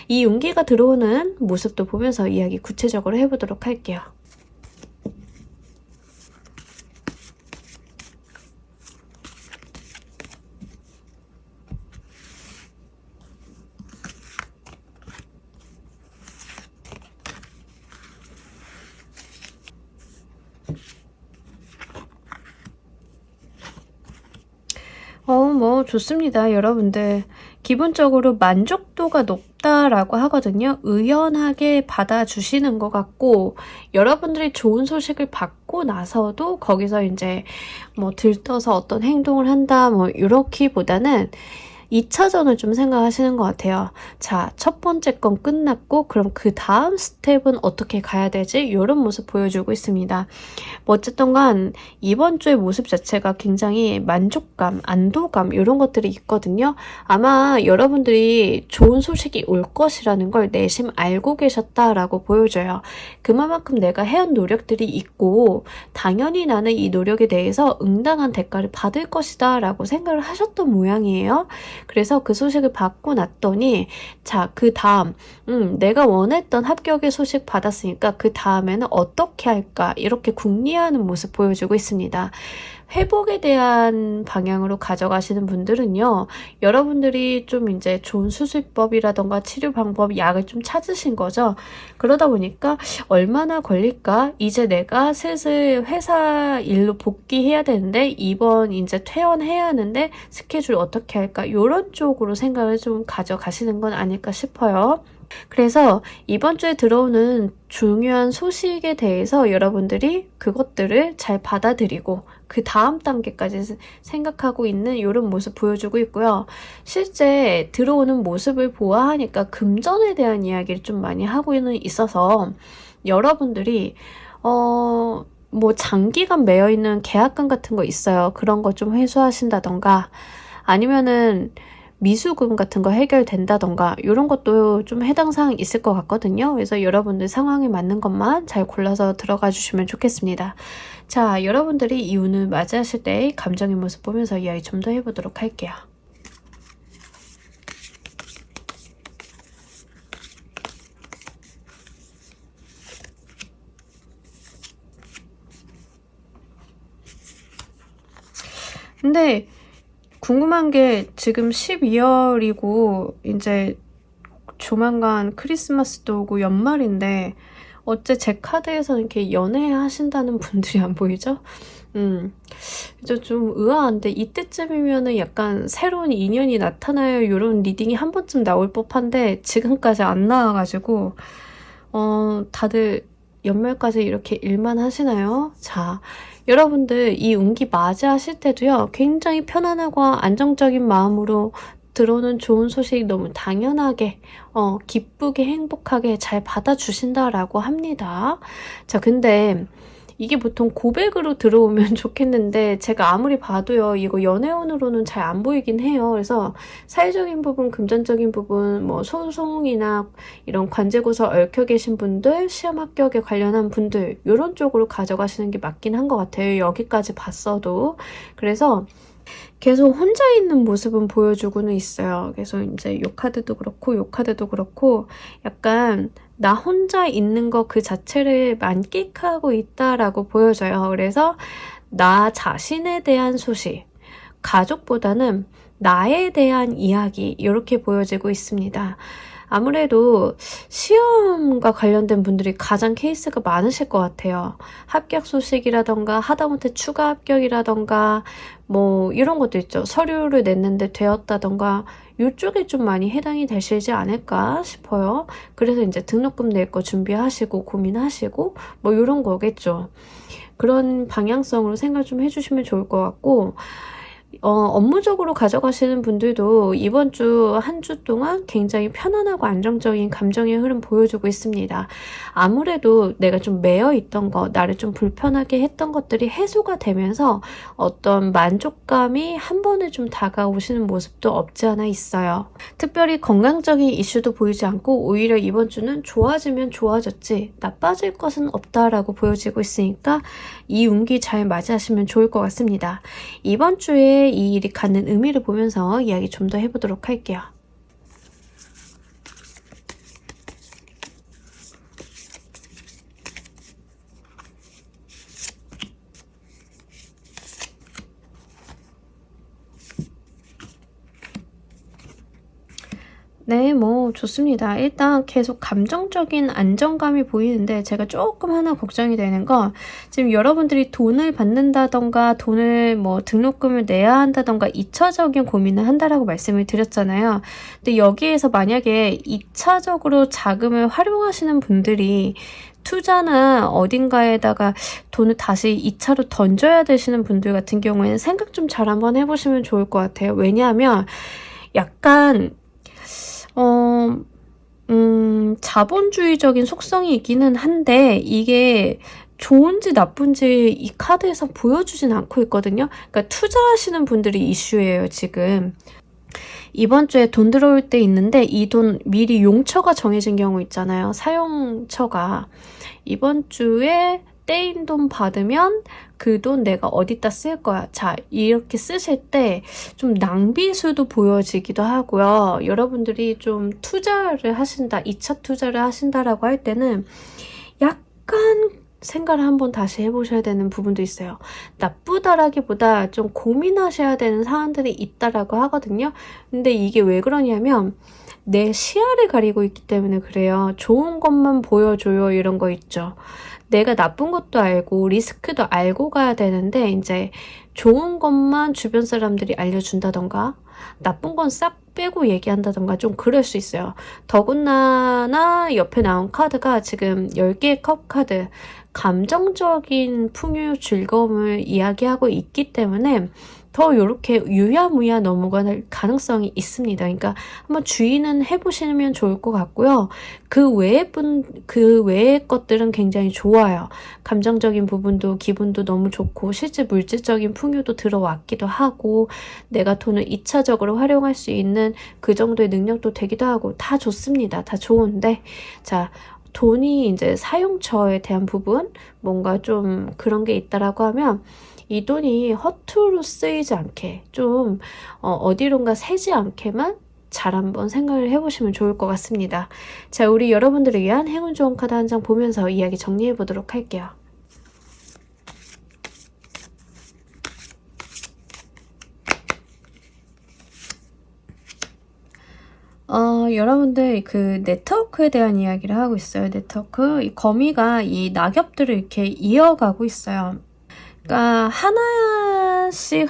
이 운기가 들어오는 모습도 보면서 이야기 구체적으로 해보도록 할게요. 뭐 좋습니다. 여러분들 기본적으로 만족도가 높다라고 하거든요. 의연하게 받아주시는 것 같고 여러분들이 좋은 소식을 받고 나서도 거기서 이제 뭐 들떠서 어떤 행동을 한다 뭐 이렇기보다는 2차전을 좀 생각하시는 것 같아요. 자, 첫 번째 건 끝났고 그럼 그 다음 스텝은 어떻게 가야 되지? 이런 모습 보여주고 있습니다. 뭐 어쨌든 간 이번 주의 모습 자체가 굉장히 만족감, 안도감 이런 것들이 있거든요. 아마 여러분들이 좋은 소식이 올 것이라는 걸 내심 알고 계셨다라고 보여져요. 그만큼 내가 해온 노력들이 있고 당연히 나는 이 노력에 대해서 응당한 대가를 받을 것이다 라고 생각을 하셨던 모양이에요. 그래서 그 소식을 받고 났더니 자, 그 다음 내가 원했던 합격의 소식 받았으니까 그 다음에는 어떻게 할까 이렇게 궁리하는 모습 보여주고 있습니다. 회복에 대한 방향으로 가져가시는 분들은요, 여러분들이 좀 이제 좋은 수술법이라던가 치료 방법, 약을 좀 찾으신 거죠. 그러다 보니까 얼마나 걸릴까? 이제 내가 슬슬 회사 일로 복귀해야 되는데 이번 이제 퇴원해야 하는데 스케줄 어떻게 할까? 이런 쪽으로 생각을 좀 가져가시는 건 아닐까 싶어요. 그래서 이번 주에 들어오는 중요한 소식에 대해서 여러분들이 그것들을 잘 받아들이고 그 다음 단계까지 생각하고 있는 이런 모습 보여주고 있고요. 실제 들어오는 모습을 보아하니까 금전에 대한 이야기를 좀 많이 하고는 있어서 여러분들이 뭐 장기간 매여있는 계약금 같은 거 있어요. 그런 거 좀 회수하신다던가 아니면은 미수금 같은 거 해결된다던가 이런 것도 좀 해당 사항 있을 것 같거든요. 그래서 여러분들 상황에 맞는 것만 잘 골라서 들어가 주시면 좋겠습니다. 자, 여러분들이 이 운을 맞이하실 때의 감정의 모습 보면서 이야기 좀 더 해보도록 할게요. 근데 궁금한 게 지금 12월이고 이제 조만간 크리스마스도 오고 연말인데 어째 제 카드에서는 이렇게 연애하신다는 분들이 안 보이죠? 이제 좀 의아한데 이때쯤이면은 약간 새로운 인연이 나타나요 이런 리딩이 한 번쯤 나올 법한데 지금까지 안 나와가지고 다들 연말까지 이렇게 일만 하시나요? 자, 여러분들 이 운기 맞이하실 때도요 굉장히 편안하고 안정적인 마음으로 들어오는 좋은 소식 너무 당연하게 기쁘게 행복하게 잘 받아주신다라고 합니다. 자, 근데 이게 보통 고백으로 들어오면 좋겠는데 제가 아무리 봐도요, 이거 연애운으로는 잘 안 보이긴 해요. 그래서 사회적인 부분, 금전적인 부분, 뭐 소송이나 이런 관제고사 얽혀 계신 분들, 시험 합격에 관련한 분들, 이런 쪽으로 가져가시는 게 맞긴 한 것 같아요. 여기까지 봤어도. 그래서 계속 혼자 있는 모습은 보여주고는 있어요. 그래서 이제 요 카드도 그렇고 요 카드도 그렇고 약간 나 혼자 있는 거 그 자체를 만끽하고 있다라고 보여져요. 그래서 나 자신에 대한 소식, 가족보다는 나에 대한 이야기, 이렇게 보여지고 있습니다. 아무래도 시험과 관련된 분들이 가장 케이스가 많으실 것 같아요. 합격 소식이라던가 하다못해 추가 합격이라던가 뭐 이런 것도 있죠. 서류를 냈는데 되었다던가 이쪽에 좀 많이 해당이 되시지 않을까 싶어요. 그래서 이제 등록금 낼 거 준비하시고 고민하시고 뭐 이런 거겠죠. 그런 방향성으로 생각 좀 해주시면 좋을 것 같고, 업무적으로 가져가시는 분들도 이번 주 한 주 동안 굉장히 편안하고 안정적인 감정의 흐름 보여주고 있습니다. 아무래도 내가 좀 매여 있던 거, 나를 좀 불편하게 했던 것들이 해소가 되면서 어떤 만족감이 한 번에 좀 다가오시는 모습도 없지 않아 있어요. 특별히 건강적인 이슈도 보이지 않고 오히려 이번 주는 좋아지면 좋아졌지 나빠질 것은 없다라고 보여지고 있으니까 이 운기 잘 맞이하시면 좋을 것 같습니다. 이번 주에 이 일이 갖는 의미를 보면서 이야기 좀 더 해보도록 할게요. 네, 뭐 좋습니다. 일단 계속 감정적인 안정감이 보이는데 제가 조금 하나 걱정이 되는 건 지금 여러분들이 돈을 받는다던가 돈을 뭐 등록금을 내야 한다던가 2차적인 고민을 한다라고 말씀을 드렸잖아요. 근데 여기에서 만약에 2차적으로 자금을 활용하시는 분들이 투자나 어딘가에다가 돈을 다시 2차로 던져야 되시는 분들 같은 경우에는 생각 좀 잘 한번 해보시면 좋을 것 같아요. 왜냐하면 약간 자본주의적인 속성이 있기는 한데 이게 좋은지 나쁜지 이 카드에서 보여주진 않고 있거든요. 그러니까 투자하시는 분들이 이슈예요, 지금. 이번 주에 돈 들어올 때 있는데 이 돈 미리 용처가 정해진 경우 있잖아요. 사용처가. 이번 주에 떼인 돈 받으면 그 돈 내가 어디다 쓸 거야. 자, 이렇게 쓰실 때 좀 낭비수도 보여지기도 하고요. 여러분들이 좀 투자를 하신다, 2차 투자를 하신다라고 할 때는 약간 생각을 한번 다시 해보셔야 되는 부분도 있어요. 나쁘다라기보다 좀 고민하셔야 되는 사안들이 있다라고 하거든요. 근데 이게 왜 그러냐면 내 시야를 가리고 있기 때문에 그래요. 좋은 것만 보여줘요, 이런 거 있죠. 내가 나쁜 것도 알고 리스크도 알고 가야 되는데 이제 좋은 것만 주변 사람들이 알려준다던가 나쁜 건 싹 빼고 얘기한다던가 좀 그럴 수 있어요. 더군다나 옆에 나온 카드가 지금 10개의 컵 카드, 감정적인 풍요, 즐거움을 이야기하고 있기 때문에 더 이렇게 유야무야 넘어갈 가능성이 있습니다. 그러니까 한번 주의는 해보시면 좋을 것 같고요. 그 외의 것들은 굉장히 좋아요. 감정적인 부분도 기분도 너무 좋고 실제 물질적인 풍요도 들어왔기도 하고 내가 돈을 2차적으로 활용할 수 있는 그 정도의 능력도 되기도 하고 다 좋습니다. 다 좋은데 자, 돈이 이제 사용처에 대한 부분 뭔가 좀 그런 게 있다라고 하면 이 돈이 허투루 쓰이지 않게 좀 어디론가 새지 않게만 잘 한번 생각을 해보시면 좋을 것 같습니다. 자, 우리 여러분들을 위한 행운 좋은 카드 한 장 보면서 이야기 정리해 보도록 할게요. 여러분들 그 네트워크에 대한 이야기를 하고 있어요. 네트워크. 이 거미가 이 낙엽들을 이렇게 이어가고 있어요. 그러니까 하나씩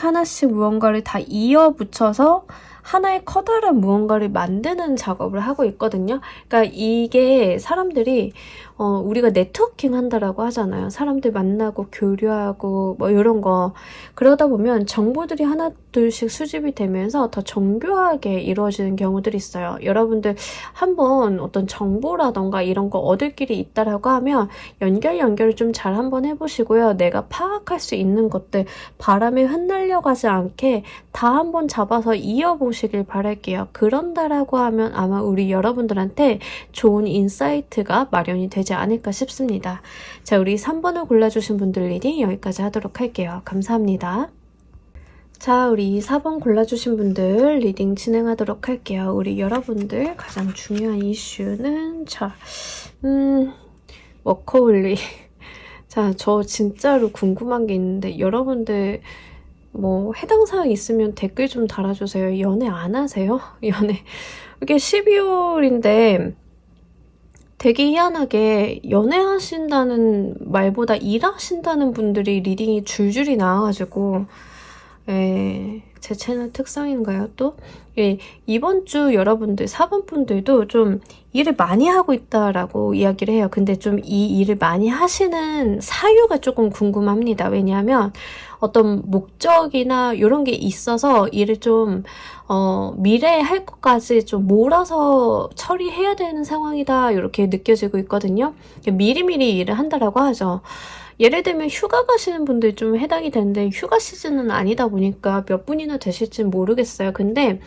무언가를 다 이어 붙여서 하나의 커다란 무언가를 만드는 작업을 하고 있거든요. 그러니까 이게 사람들이 우리가 네트워킹 한다라고 하잖아요. 사람들 만나고 교류하고 뭐 이런 거. 그러다 보면 정보들이 하나 둘씩 수집이 되면서 더 정교하게 이루어지는 경우들이 있어요. 여러분들 한번 어떤 정보라던가 이런 거 얻을 길이 있다라고 하면 연결을 좀 잘 한번 해보시고요. 내가 파악할 수 있는 것들 바람에 흩날려 가지 않게 다 한번 잡아서 이어보시길 바랄게요. 그런다라고 하면 아마 우리 여러분들한테 좋은 인사이트가 마련이 되지 않을까 싶습니다. 자, 우리 3번을 골라주신 분들 리딩 여기까지 하도록 할게요. 감사합니다. 자, 우리 4번 골라주신 분들 리딩 진행하도록 할게요. 우리 여러분들 가장 중요한 이슈는 워커홀릭. 자, 저 진짜로 궁금한 게 있는데 여러분들 뭐 해당 사항 있으면 댓글 좀 달아주세요. 연애 안 하세요? 연애. 이게 12월인데 되게 희한하게 연애하신다는 말보다 일하신다는 분들이 리딩이 줄줄이 나와가지고 제 채널 특성인가요 또? 이번 주 여러분들 4번 분들도 좀 일을 많이 하고 있다라고 이야기를 해요. 근데 좀 이 일을 많이 하시는 사유가 조금 궁금합니다. 왜냐하면 어떤 목적이나 이런 게 있어서 일을 좀 미래에 할 것까지 좀 몰아서 처리해야 되는 상황이다 이렇게 느껴지고 있거든요. 미리미리 일을 한다라고 하죠. 예를 들면 휴가 가시는 분들 좀 해당이 되는데 휴가 시즌은 아니다 보니까 몇 분이나 되실지 모르겠어요. 근데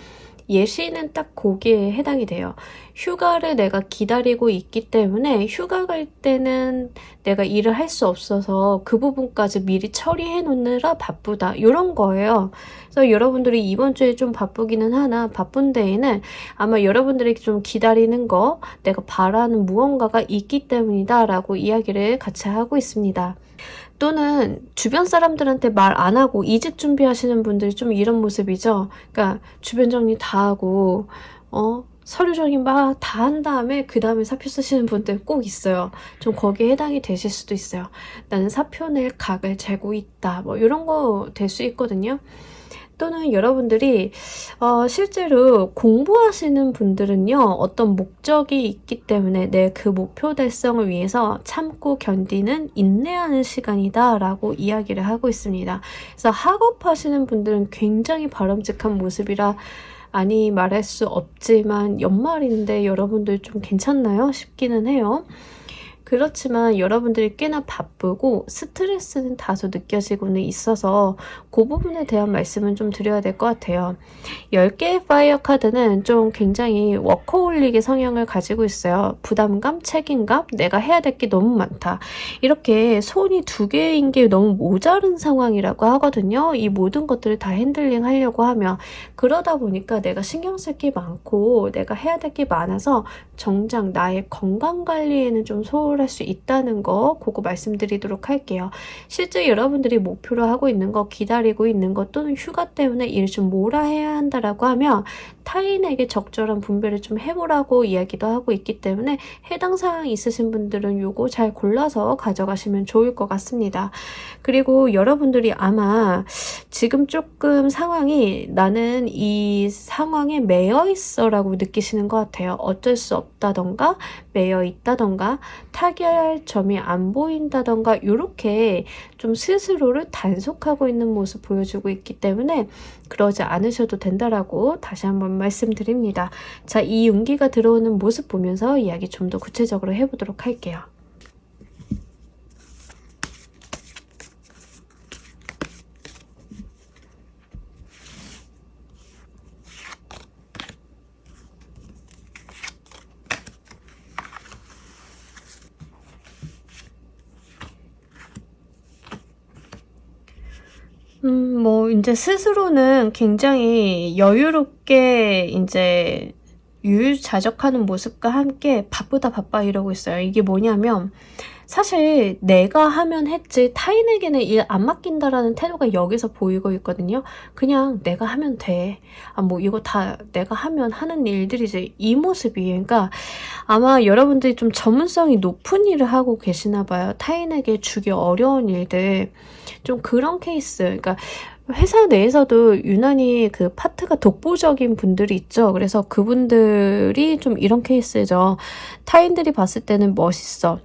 예시는 딱 거기에 해당이 돼요. 휴가를 내가 기다리고 있기 때문에 휴가 갈 때는 내가 일을 할 수 없어서 그 부분까지 미리 처리해 놓느라 바쁘다. 이런 거예요. 그래서 여러분들이 이번 주에 좀 바쁘기는 하나 바쁜 데에는 아마 여러분들이 좀 기다리는 거 내가 바라는 무언가가 있기 때문이다 라고 이야기를 같이 하고 있습니다. 또는 주변 사람들한테 말 안 하고 이직 준비하시는 분들이 좀 이런 모습이죠. 그러니까 주변 정리 다 하고 서류 정리 막 다 한 다음에 그 다음에 사표 쓰시는 분들 꼭 있어요. 좀 거기에 해당이 되실 수도 있어요. 나는 사표 낼 각을 재고 있다. 뭐 이런 거 될 수 있거든요. 또는 여러분들이 실제로 공부하시는 분들은요. 어떤 목적이 있기 때문에 내 그 목표 달성을 위해서 참고 견디는 인내하는 시간이다 라고 이야기를 하고 있습니다. 그래서 학업하시는 분들은 굉장히 바람직한 모습이라 아니 말할 수 없지만 연말인데 여러분들 좀 괜찮나요? 싶기는 해요. 그렇지만 여러분들이 꽤나 바쁘고 스트레스는 다소 느껴지고는 있어서 그 부분에 대한 말씀은 좀 드려야 될 것 같아요. 10개의 파이어 카드는 좀 굉장히 워커홀릭의 성향을 가지고 있어요. 부담감, 책임감, 내가 해야 될 게 너무 많다. 이렇게 손이 2개인 게 너무 모자른 상황이라고 하거든요. 이 모든 것들을 다 핸들링 하려고 하면 그러다 보니까 내가 신경 쓸 게 많고 내가 해야 될 게 많아서 정작 나의 건강관리에는 좀 소홀할 수 있다는 거 그거 말씀드리도록 할게요. 실제 여러분들이 목표로 하고 있는 거 기다리고 있는 것 또는 휴가 때문에 일을 좀 몰아해야 한다라고 하면 타인에게 적절한 분배를 좀 해보라고 이야기도 하고 있기 때문에 해당 사항이 있으신 분들은 요거 잘 골라서 가져가시면 좋을 것 같습니다. 그리고 여러분들이 아마 지금 조금 상황이 나는 이 상황에 매여 있어 라고 느끼시는 것 같아요. 어쩔 수 없다던가 매여 있다던가 타개할 점이 안 보인다던가 이렇게 좀 스스로를 단속하고 있는 모습 보여주고 있기 때문에 그러지 않으셔도 된다라고 다시 한번 말씀드립니다. 자, 이 운기가 들어오는 모습 보면서 이야기 좀 더 구체적으로 해보도록 할게요. 뭐 이제 스스로는 굉장히 여유롭게 이제 유유자적하는 모습과 함께 바쁘다 바빠 이러고 있어요. 이게 뭐냐면 사실 내가 하면 했지 타인에게는 일 안 맡긴다라는 태도가 여기서 보이고 있거든요. 그냥 내가 하면 돼. 뭐 이거 다 내가 하면 하는 일들이지. 이 모습이에요. 그러니까 아마 여러분들이 좀 전문성이 높은 일을 하고 계시나 봐요. 타인에게 주기 어려운 일들. 좀 그런 케이스. 그러니까 회사 내에서도 유난히 그 파트가 독보적인 분들이 있죠. 그래서 그분들이 좀 이런 케이스죠. 타인들이 봤을 때는 멋있어,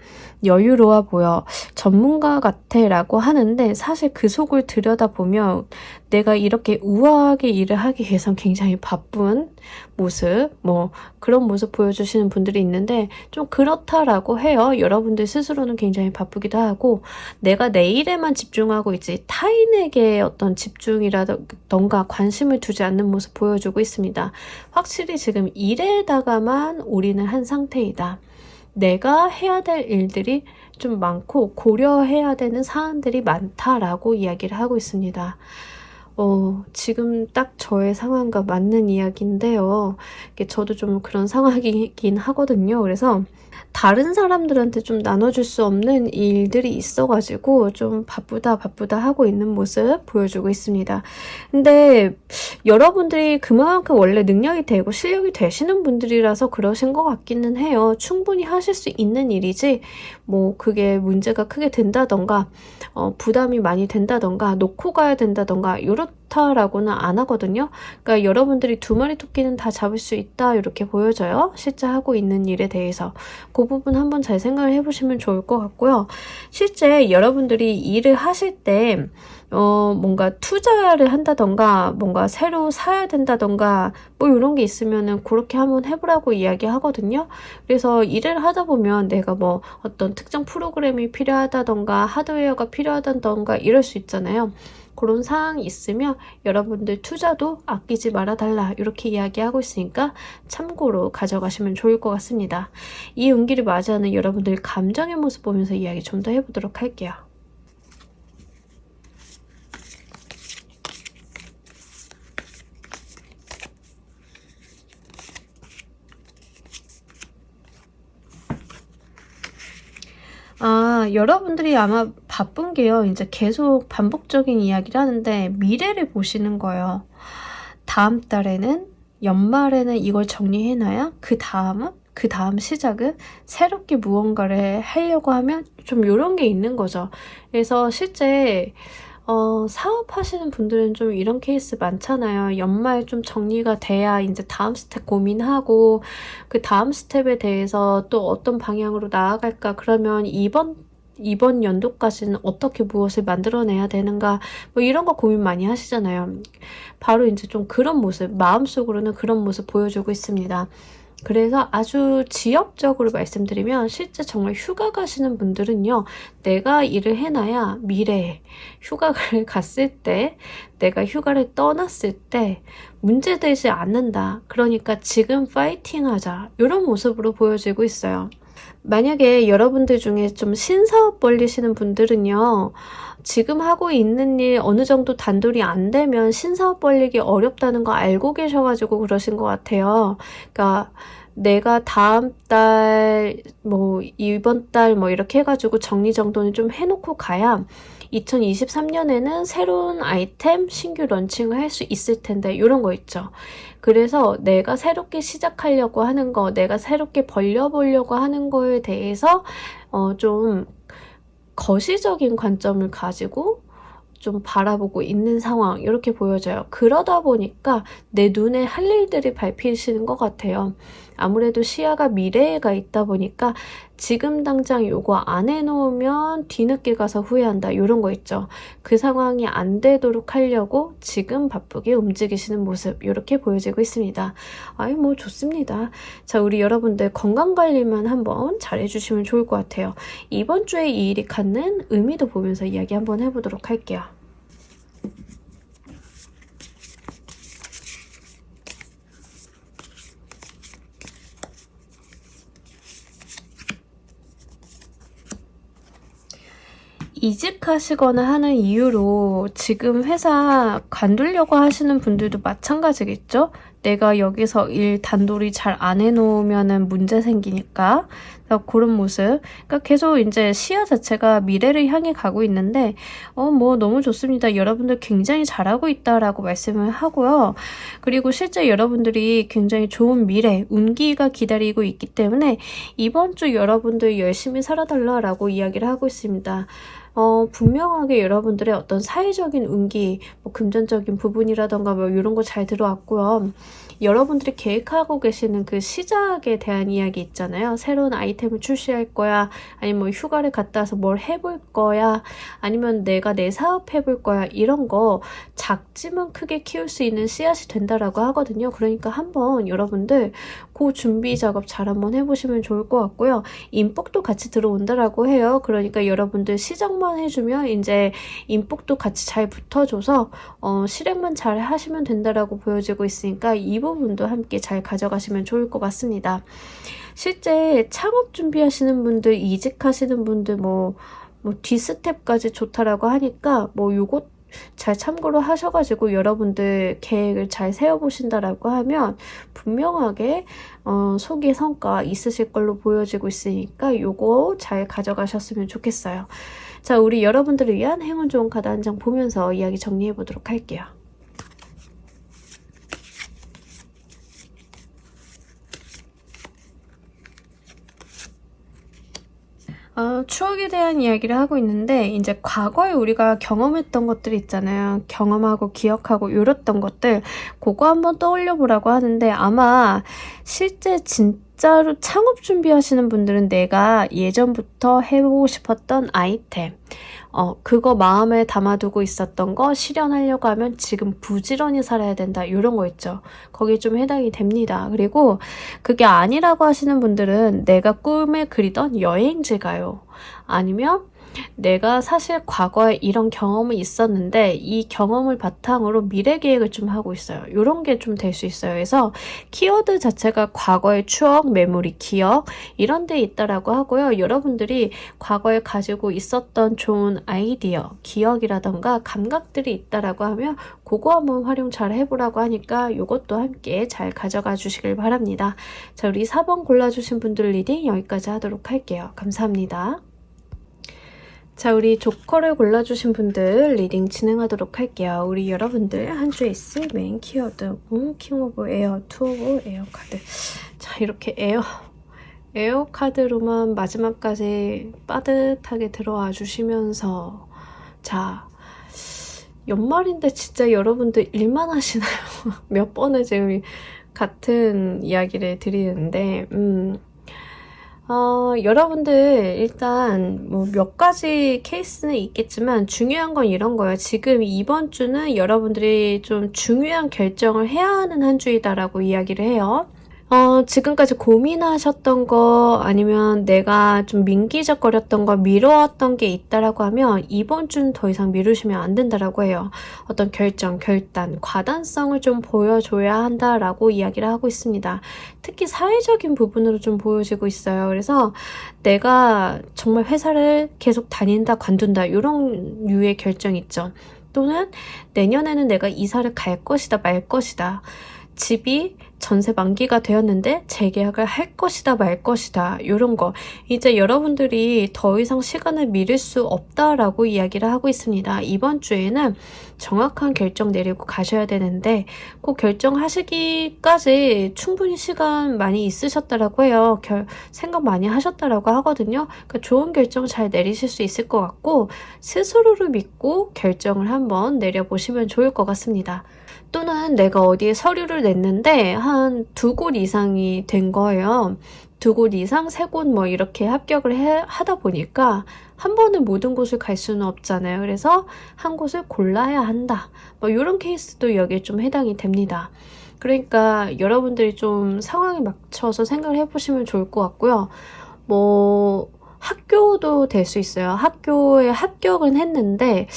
여유로워 보여, 전문가 같아 라고 하는데, 사실 그 속을 들여다보면 내가 이렇게 우아하게 일을 하기 위해선 굉장히 바쁜 모습, 뭐 그런 모습 보여주시는 분들이 있는데, 좀 그렇다라고 해요. 여러분들 스스로는 굉장히 바쁘기도 하고, 내가 내 일에만 집중하고 있지 타인에게 어떤 집중이라던가 관심을 두지 않는 모습 보여주고 있습니다. 확실히 지금 일에다가만 올인을 한 상태이다. 내가 해야 될 일들이 좀 많고 고려해야 되는 사안들이 많다라고 이야기를 하고 있습니다. 지금 딱 저의 상황과 맞는 이야기인데요. 저도 좀 그런 상황이긴 하거든요. 그래서 다른 사람들한테 좀 나눠줄 수 없는 일들이 있어가지고 좀 바쁘다 하고 있는 모습 보여주고 있습니다. 근데 여러분들이 그만큼 원래 능력이 되고 실력이 되시는 분들이라서 그러신 것 같기는 해요. 충분히 하실 수 있는 일이지 뭐 그게 문제가 크게 된다던가 부담이 많이 된다던가 놓고 가야 된다던가 이렇다라고는 안 하거든요. 그러니까 여러분들이 두 마리 토끼는 다 잡을 수 있다 이렇게 보여져요. 실제 하고 있는 일에 대해서. 그 부분 한번 잘 생각을 해보시면 좋을 것 같고요. 실제 여러분들이 일을 하실 때 뭔가 투자를 한다던가 뭔가 새로 사야 된다던가 뭐 이런 게 있으면은 그렇게 한번 해보라고 이야기하거든요. 그래서 일을 하다 보면 내가 뭐 어떤 특정 프로그램이 필요하다던가 하드웨어가 필요하다던가 이럴 수 있잖아요. 그런 사항이 있으면 여러분들 투자도 아끼지 말아달라 이렇게 이야기하고 있으니까 참고로 가져가시면 좋을 것 같습니다. 이 운기를 맞이하는 여러분들 감정의 모습 보면서 이야기 좀 더 해보도록 할게요. 여러분들이 아마 바쁜 게요. 이제 계속 반복적인 이야기를 하는데 미래를 보시는 거예요. 다음 달에는 연말에는 이걸 정리해놔야 그 다음 시작은 새롭게 무언가를 하려고 하면 좀 이런 게 있는 거죠. 그래서 실제 사업하시는 분들은 좀 이런 케이스 많잖아요. 연말 좀 정리가 돼야 이제 다음 스텝 고민하고 그 다음 스텝에 대해서 또 어떤 방향으로 나아갈까. 그러면 이번 연도까지는 어떻게 무엇을 만들어내야 되는가 뭐 이런 거 고민 많이 하시잖아요. 바로 이제 좀 그런 모습, 마음속으로는 그런 모습 보여주고 있습니다. 그래서 아주 지엽적으로 말씀드리면 실제 정말 휴가 가시는 분들은요. 내가 일을 해놔야 미래에 휴가를 갔을 때 내가 휴가를 떠났을 때 문제되지 않는다. 그러니까 지금 파이팅 하자. 이런 모습으로 보여지고 있어요. 만약에 여러분들 중에 좀 신사업 벌리시는 분들은요. 지금 하고 있는 일 어느 정도 단돌이 안 되면 신사업 벌리기 어렵다는 거 알고 계셔가지고 그러신 것 같아요. 그러니까 내가 다음 달, 뭐 이번 달 뭐 이렇게 해가지고 정리정돈을 좀 해놓고 가야 2023년에는 새로운 아이템 신규 런칭을 할 수 있을 텐데 이런 거 있죠. 그래서 내가 새롭게 시작하려고 하는 거, 내가 새롭게 벌려보려고 하는 거에 대해서 좀 거시적인 관점을 가지고 좀 바라보고 있는 상황 이렇게 보여져요. 그러다 보니까 내 눈에 할 일들이 밟히시는 것 같아요. 아무래도 시야가 미래에 가 있다 보니까 지금 당장 요거 안 해놓으면 뒤늦게 가서 후회한다 이런 거 있죠. 그 상황이 안 되도록 하려고 지금 바쁘게 움직이시는 모습 이렇게 보여지고 있습니다. 뭐 좋습니다. 자, 우리 여러분들 건강관리만 한번 잘 해주시면 좋을 것 같아요. 이번 주에 이 일이 갖는 의미도 보면서 이야기 한번 해보도록 할게요. 이직하시거나 하는 이유로 지금 회사 관두려고 하시는 분들도 마찬가지겠죠? 내가 여기서 일 단돌이 잘 안 해놓으면은 문제 생기니까. 그런 모습. 그러니까 계속 이제 시야 자체가 미래를 향해 가고 있는데, 뭐 너무 좋습니다. 여러분들 굉장히 잘하고 있다라고 말씀을 하고요. 그리고 실제 여러분들이 굉장히 좋은 미래, 운기가 기다리고 있기 때문에 이번 주 여러분들 열심히 살아달라라고 이야기를 하고 있습니다. 분명하게 여러분들의 어떤 사회적인 운기, 뭐 금전적인 부분이라던가 뭐 이런 거 잘 들어왔고요. 여러분들이 계획하고 계시는 그 시작에 대한 이야기 있잖아요. 새로운 아이템을 출시할 거야, 아니면 뭐 휴가를 갔다 와서 뭘 해볼 거야, 아니면 내가 내 사업 해볼 거야, 이런 거 작지만 크게 키울 수 있는 씨앗이 된다라고 하거든요. 그러니까 한번 여러분들 그 준비 작업 잘 한번 해보시면 좋을 것 같고요. 인복도 같이 들어온다라고 해요. 그러니까 여러분들 시작만 해주면 이제 인복도 같이 잘 붙어줘서 실행만 잘 하시면 된다라고 보여지고 있으니까 이 부분도 함께 잘 가져가시면 좋을 것 같습니다. 실제 창업 준비하시는 분들, 이직하시는 분들 뭐 뒷스텝까지 좋다라고 하니까 뭐 요것 잘 참고로 하셔가지고 여러분들 계획을 잘 세워보신다라고 하면 분명하게 소기 성과 있으실 걸로 보여지고 있으니까 요거 잘 가져가셨으면 좋겠어요. 자, 우리 여러분들을 위한 행운 좋은 카드 한 장 보면서 이야기 정리해 보도록 할게요. 추억에 대한 이야기를 하고 있는데, 이제 과거에 우리가 경험했던 것들 있잖아요. 경험하고 기억하고 이랬던 것들, 그거 한번 떠올려 보라고 하는데, 아마 실제 진짜로 창업 준비하시는 분들은 내가 예전부터 해보고 싶었던 아이템, 그거 마음에 담아두고 있었던 거 실현하려고 하면 지금 부지런히 살아야 된다, 이런 거 있죠. 거기에 좀 해당이 됩니다. 그리고 그게 아니라고 하시는 분들은 내가 꿈에 그리던 여행지 가요. 아니면 내가 사실 과거에 이런 경험이 있었는데 이 경험을 바탕으로 미래 계획을 좀 하고 있어요. 이런 게 좀 될 수 있어요. 그래서 키워드 자체가 과거의 추억, 메모리, 기억 이런 데 있다라고 하고요. 여러분들이 과거에 가지고 있었던 좋은 아이디어, 기억이라던가 감각들이 있다라고 하면 그거 한번 활용 잘 해보라고 하니까 이것도 함께 잘 가져가 주시길 바랍니다. 자, 우리 4번 골라주신 분들 리딩 여기까지 하도록 할게요. 감사합니다. 자, 우리 조커를 골라주신 분들 리딩 진행하도록 할게요. 우리 여러분들 한 주에 있을 메인 키워드, 킹 오브 에어, 투 오브 에어 카드. 자, 이렇게 에어 카드로만 마지막까지 빠듯하게 들어와 주시면서, 자, 연말인데 진짜 여러분들 일만 하시나요? 몇 번을 지금 같은 이야기를 드리는데, 여러분들 일단 뭐 몇 가지 케이스는 있겠지만 중요한 건 이런 거예요. 지금 이번 주는 여러분들이 좀 중요한 결정을 해야 하는 한 주이다라고 이야기를 해요. 지금까지 고민하셨던 거 아니면 내가 좀 민기적거렸던 거 미뤄왔던 게 있다라고 하면 이번 주는 더 이상 미루시면 안 된다라고 해요. 어떤 결단, 과단성을 좀 보여줘야 한다라고 이야기를 하고 있습니다. 특히 사회적인 부분으로 좀 보여지고 있어요. 그래서 내가 정말 회사를 계속 다닌다, 관둔다 이런 류의 결정 있죠. 또는 내년에는 내가 이사를 갈 것이다, 말 것이다. 집이 전세 만기가 되었는데 재계약을 할 것이다 말 것이다 이런 거 이제 여러분들이 더 이상 시간을 미룰 수 없다라고 이야기를 하고 있습니다. 이번 주에는 정확한 결정 내리고 가셔야 되는데 그 결정하시기까지 충분히 시간 많이 있으셨다라고 해요. 생각 많이 하셨다라고 하거든요. 그러니까 좋은 결정 잘 내리실 수 있을 것 같고 스스로를 믿고 결정을 한번 내려보시면 좋을 것 같습니다. 또는 내가 어디에 서류를 냈는데 한 2곳 이상이 된 거예요. 2곳 이상, 3곳 뭐 이렇게 합격을 하다 보니까 한 번에 모든 곳을 갈 수는 없잖아요. 그래서 한 곳을 골라야 한다. 뭐 이런 케이스도 여기에 좀 해당이 됩니다. 그러니까 여러분들이 좀 상황에 맞춰서 생각을 해보시면 좋을 것 같고요. 뭐 학교도 될 수 있어요. 학교에 합격은 했는데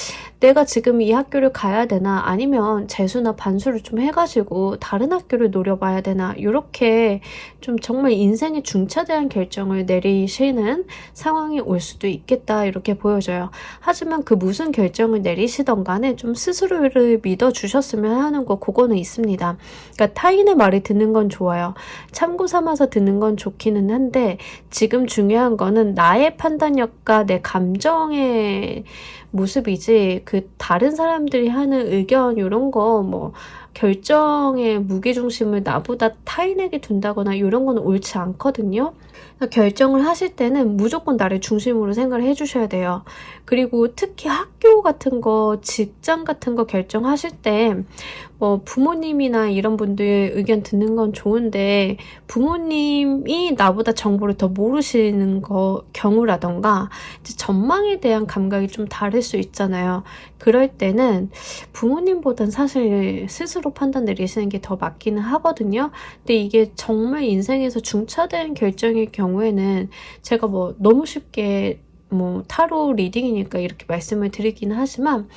내가 지금 이 학교를 가야 되나 아니면 재수나 반수를 좀 해가지고 다른 학교를 노려봐야 되나 이렇게 좀 정말 인생의 중차대한 결정을 내리시는 상황이 올 수도 있겠다 이렇게 보여져요. 하지만 그 무슨 결정을 내리시던 간에 좀 스스로를 믿어주셨으면 하는 거 그거는 있습니다. 그러니까 타인의 말을 듣는 건 좋아요. 참고 삼아서 듣는 건 좋기는 한데 지금 중요한 거는 나의 판단력과 내 감정의 모습이지 그 다른 사람들이 하는 의견 이런 거 뭐 결정의 무게중심을 나보다 타인에게 둔다거나 이런 건 옳지 않거든요. 결정을 하실 때는 무조건 나를 중심으로 생각을 해주셔야 돼요. 그리고 특히 학교 같은 거, 직장 같은 거 결정하실 때 뭐 부모님이나 이런 분들 의견 듣는 건 좋은데 부모님이 나보다 정보를 더 모르시는 경우라던가 이제 전망에 대한 감각이 좀 다를 수 있잖아요. 그럴 때는 부모님보단 사실 스스로 판단 내리시는 게 더 맞기는 하거든요. 근데 이게 정말 인생에서 중차대한 결정일 경우에는 제가 뭐 너무 쉽게 뭐 타로 리딩이니까 이렇게 말씀을 드리기는 하지만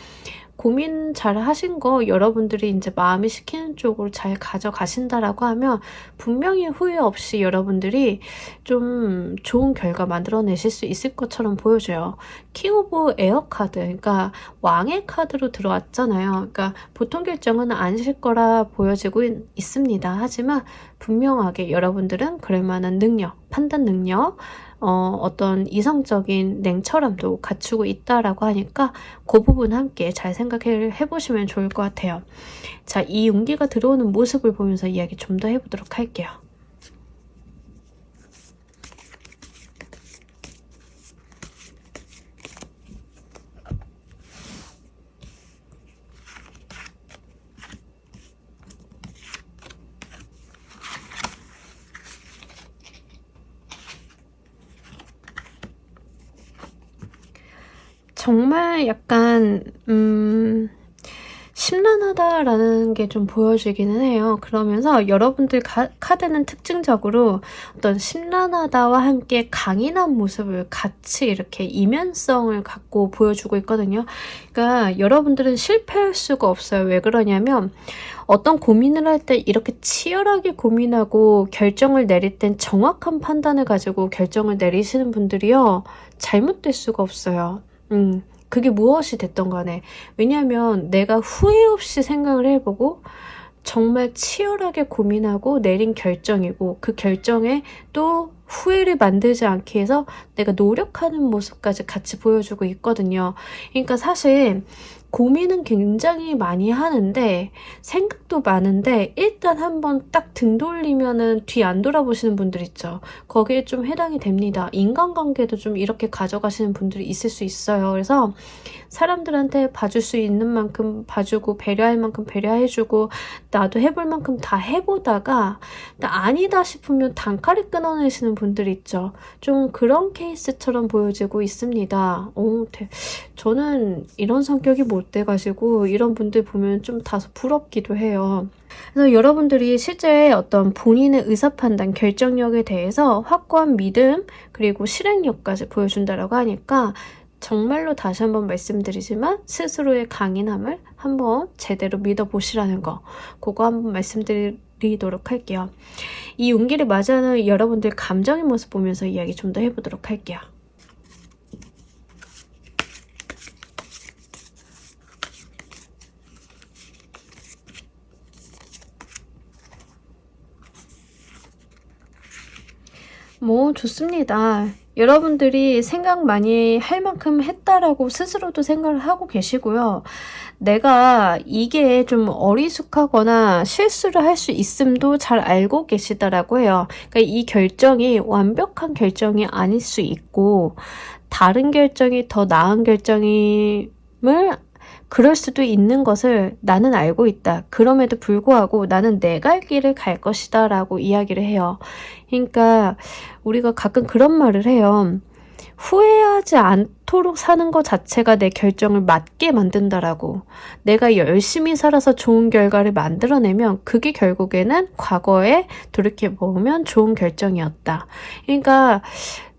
고민 잘 하신 거 여러분들이 이제 마음이 시키는 쪽으로 잘 가져가신다라고 하면 분명히 후회 없이 여러분들이 좀 좋은 결과 만들어내실 수 있을 것처럼 보여져요. 킹 오브 에어 카드, 그러니까 왕의 카드로 들어왔잖아요. 그러니까 보통 결정은 아니실 거라 보여지고 있습니다. 하지만 분명하게 여러분들은 그럴 만한 능력, 판단 능력, 어떤 이성적인 냉철함도 갖추고 있다라고 하니까 그 부분 함께 잘 생각해 보시면 좋을 것 같아요. 자, 이 용기가 들어오는 모습을 보면서 이야기 좀 더 해보도록 할게요. 정말 약간 심란하다라는 게 좀 보여지기는 해요. 그러면서 여러분들 카드는 특징적으로 어떤 심란하다와 함께 강인한 모습을 같이 이렇게 이면성을 갖고 보여주고 있거든요. 그러니까 여러분들은 실패할 수가 없어요. 왜 그러냐면 어떤 고민을 할 때 이렇게 치열하게 고민하고 결정을 내릴 땐 정확한 판단을 가지고 결정을 내리시는 분들이요. 잘못될 수가 없어요. 그게 무엇이 됐던 간에. 왜냐하면 내가 후회 없이 생각을 해보고 정말 치열하게 고민하고 내린 결정이고 그 결정에 또 후회를 만들지 않게 해서 내가 노력하는 모습까지 같이 보여주고 있거든요. 그러니까 사실 고민은 굉장히 많이 하는데 생각도 많은데 일단 한번 딱 등 돌리면은 뒤 안 돌아보시는 분들 있죠. 거기에 좀 해당이 됩니다. 인간관계도 좀 이렇게 가져가시는 분들이 있을 수 있어요. 그래서 사람들한테 봐줄 수 있는 만큼 봐주고 배려할 만큼 배려해주고 나도 해볼 만큼 다 해보다가 아니다 싶으면 단칼에 끊어내시는 분들이 있죠. 좀 그런 케이스처럼 보여지고 있습니다. 저는 이런 성격이 못 돼가지고 이런 분들 보면 좀 다소 부럽기도 해요. 그래서 여러분들이 실제 어떤 본인의 의사판단, 결정력에 대해서 확고한 믿음 그리고 실행력까지 보여준다라고 하니까 정말로 다시 한번 말씀드리지만 스스로의 강인함을 한번 제대로 믿어보시라는 거, 그거 한번 말씀드리도록 할게요. 이 용기를 맞이하는 여러분들 감정의 모습 보면서 이야기 좀 더 해보도록 할게요. 뭐 좋습니다. 여러분들이 생각 많이 할 만큼 했다라고 스스로도 생각을 하고 계시고요. 내가 이게 좀 어리숙하거나 실수를 할 수 있음도 잘 알고 계시다라고 해요. 그러니까 이 결정이 완벽한 결정이 아닐 수 있고 다른 결정이 더 나은 결정임을 그럴 수도 있는 것을 나는 알고 있다. 그럼에도 불구하고 나는 내 갈 길을 갈 것이다 라고 이야기를 해요. 그러니까 우리가 가끔 그런 말을 해요. 후회하지 않도록 사는 것 자체가 내 결정을 맞게 만든다라고. 내가 열심히 살아서 좋은 결과를 만들어내면 그게 결국에는 과거에 돌이켜보면 좋은 결정이었다. 그러니까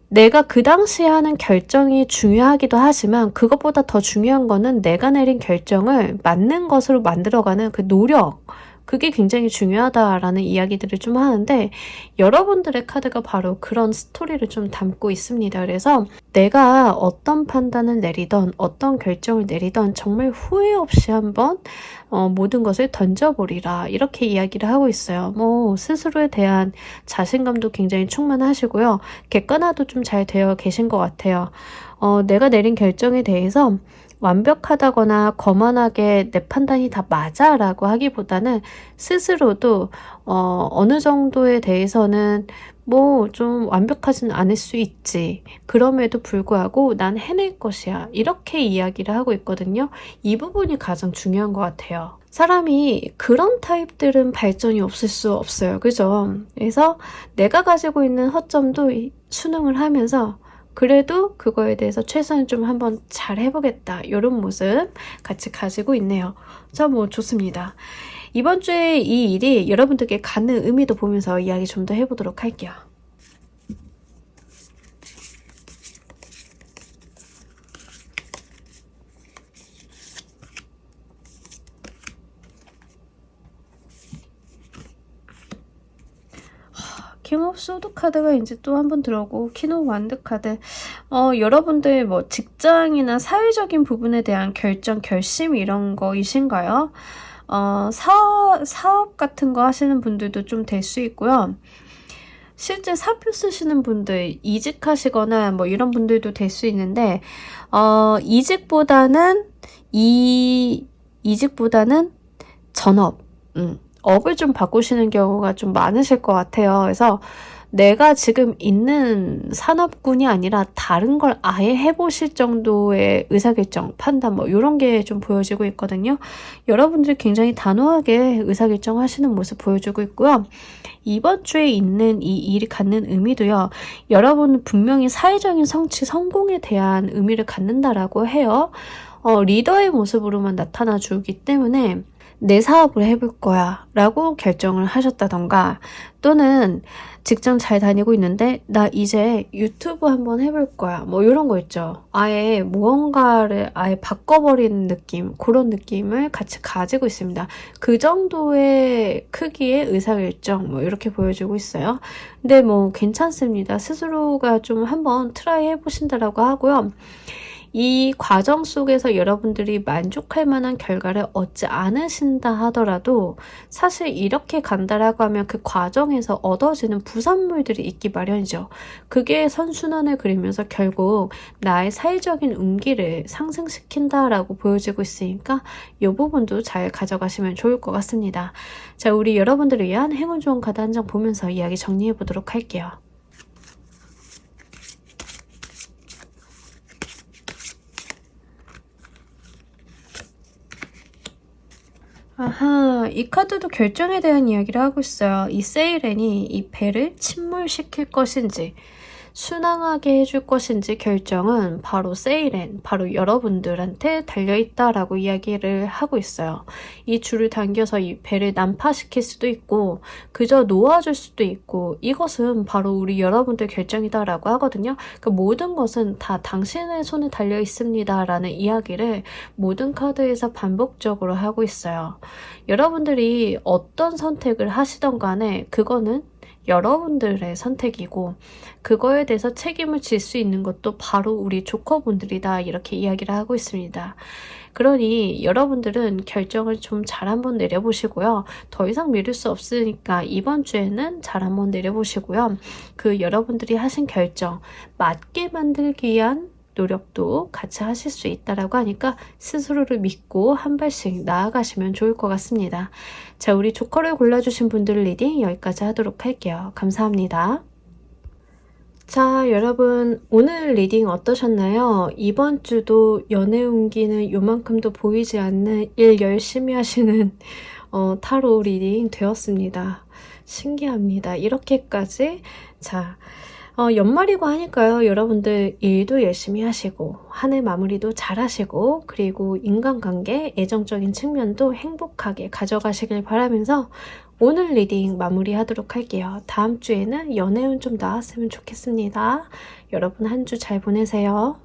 내가 그 당시에 하는 결정이 중요하기도 하지만 그것보다 더 중요한 거는 내가 내린 결정을 맞는 것으로 만들어가는 그 노력, 그게 굉장히 중요하다라는 이야기들을 좀 하는데 여러분들의 카드가 바로 그런 스토리를 좀 담고 있습니다. 그래서 내가 어떤 판단을 내리던 어떤 결정을 내리던 정말 후회 없이 한번 모든 것을 던져보리라 이렇게 이야기를 하고 있어요. 스스로에 대한 자신감도 굉장히 충만하시고요. 객관화도 좀 잘 되어 계신 것 같아요. 내가 내린 결정에 대해서 완벽하다거나 거만하게 내 판단이 다 맞아 라고 하기보다는 스스로도 어느 정도에 대해서는 좀 완벽하진 않을 수 있지. 그럼에도 불구하고 난 해낼 것이야. 이렇게 이야기를 하고 있거든요. 이 부분이 가장 중요한 것 같아요. 사람이 그런 타입들은 발전이 없을 수 없어요. 그죠? 그래서 내가 가지고 있는 허점도 수능을 하면서 그래도 그거에 대해서 최선을 좀 한번 잘 해보겠다. 이런 모습 같이 가지고 있네요. 자, 좋습니다. 이번 주에 이 일이 여러분들께 갖는 의미도 보면서 이야기 좀 더 해보도록 할게요. 킹 오브 소드 카드가 이제 또 한 번 들어오고 퀸 오브 완드 카드. 여러분들 직장이나 사회적인 부분에 대한 결심 이런 거이신가요? 사업 같은 거 하시는 분들도 좀 될 수 있고요. 실제 사표 쓰시는 분들, 이직하시거나 이런 분들도 될 수 있는데, 이직보다는 전업, 업을 좀 바꾸시는 경우가 좀 많으실 것 같아요. 그래서 내가 지금 있는 산업군이 아니라 다른 걸 아예 해보실 정도의 의사결정, 판단 이런 게 좀 보여지고 있거든요. 여러분들이 굉장히 단호하게 의사결정 하시는 모습 보여주고 있고요. 이번 주에 있는 이 일이 갖는 의미도요. 여러분은 분명히 사회적인 성공에 대한 의미를 갖는다라고 해요. 리더의 모습으로만 나타나 주기 때문에 내 사업을 해볼 거야 라고 결정을 하셨다던가 또는 직장 잘 다니고 있는데 나 이제 유튜브 한번 해볼 거야 이런 거 있죠. 아예 무언가를 아예 바꿔버리는 느낌, 그런 느낌을 같이 가지고 있습니다. 그 정도의 크기의 의사결정 이렇게 보여주고 있어요. 근데 괜찮습니다. 스스로가 좀 한번 트라이 해보신다라고 하고요. 이 과정 속에서 여러분들이 만족할 만한 결과를 얻지 않으신다 하더라도 사실 이렇게 간다라고 하면 그 과정에서 얻어지는 부산물들이 있기 마련이죠. 그게 선순환을 그리면서 결국 나의 사회적인 운기를 상승시킨다라고 보여지고 있으니까 이 부분도 잘 가져가시면 좋을 것 같습니다. 자, 우리 여러분들을 위한 행운 좋은 카드 한 장 보면서 이야기 정리해 보도록 할게요. 아하, 이 카드도 결정에 대한 이야기를 하고 있어요. 이 세이렌이 이 배를 침몰시킬 것인지 순항하게 해줄 것인지 결정은 바로 세이렌, 바로 여러분들한테 달려있다라고 이야기를 하고 있어요. 이 줄을 당겨서 이 배를 난파시킬 수도 있고 그저 놓아줄 수도 있고 이것은 바로 우리 여러분들 결정이다라고 하거든요. 그 모든 것은 다 당신의 손에 달려있습니다 라는 이야기를 모든 카드에서 반복적으로 하고 있어요. 여러분들이 어떤 선택을 하시던 간에 그거는 여러분들의 선택이고 그거에 대해서 책임을 질 수 있는 것도 바로 우리 조커분들이다 이렇게 이야기를 하고 있습니다. 그러니 여러분들은 결정을 좀 잘 한번 내려보시고요. 더 이상 미룰 수 없으니까 이번 주에는 잘 한번 내려보시고요. 그 여러분들이 하신 결정 맞게 만들기 위한 노력도 같이 하실 수 있다라고 하니까 스스로를 믿고 한 발씩 나아가시면 좋을 것 같습니다. 자, 우리 조커를 골라주신 분들 리딩 여기까지 하도록 할게요. 감사합니다. 자, 여러분 오늘 리딩 어떠셨나요? 이번 주도 연애 운기는 요만큼도 보이지 않는 일 열심히 하시는 타로 리딩 되었습니다. 신기합니다. 이렇게까지 자 연말이고 하니까요. 여러분들 일도 열심히 하시고 한 해 마무리도 잘 하시고 그리고 인간관계, 애정적인 측면도 행복하게 가져가시길 바라면서 오늘 리딩 마무리하도록 할게요. 다음 주에는 연애운 좀 나왔으면 좋겠습니다. 여러분 한 주 잘 보내세요.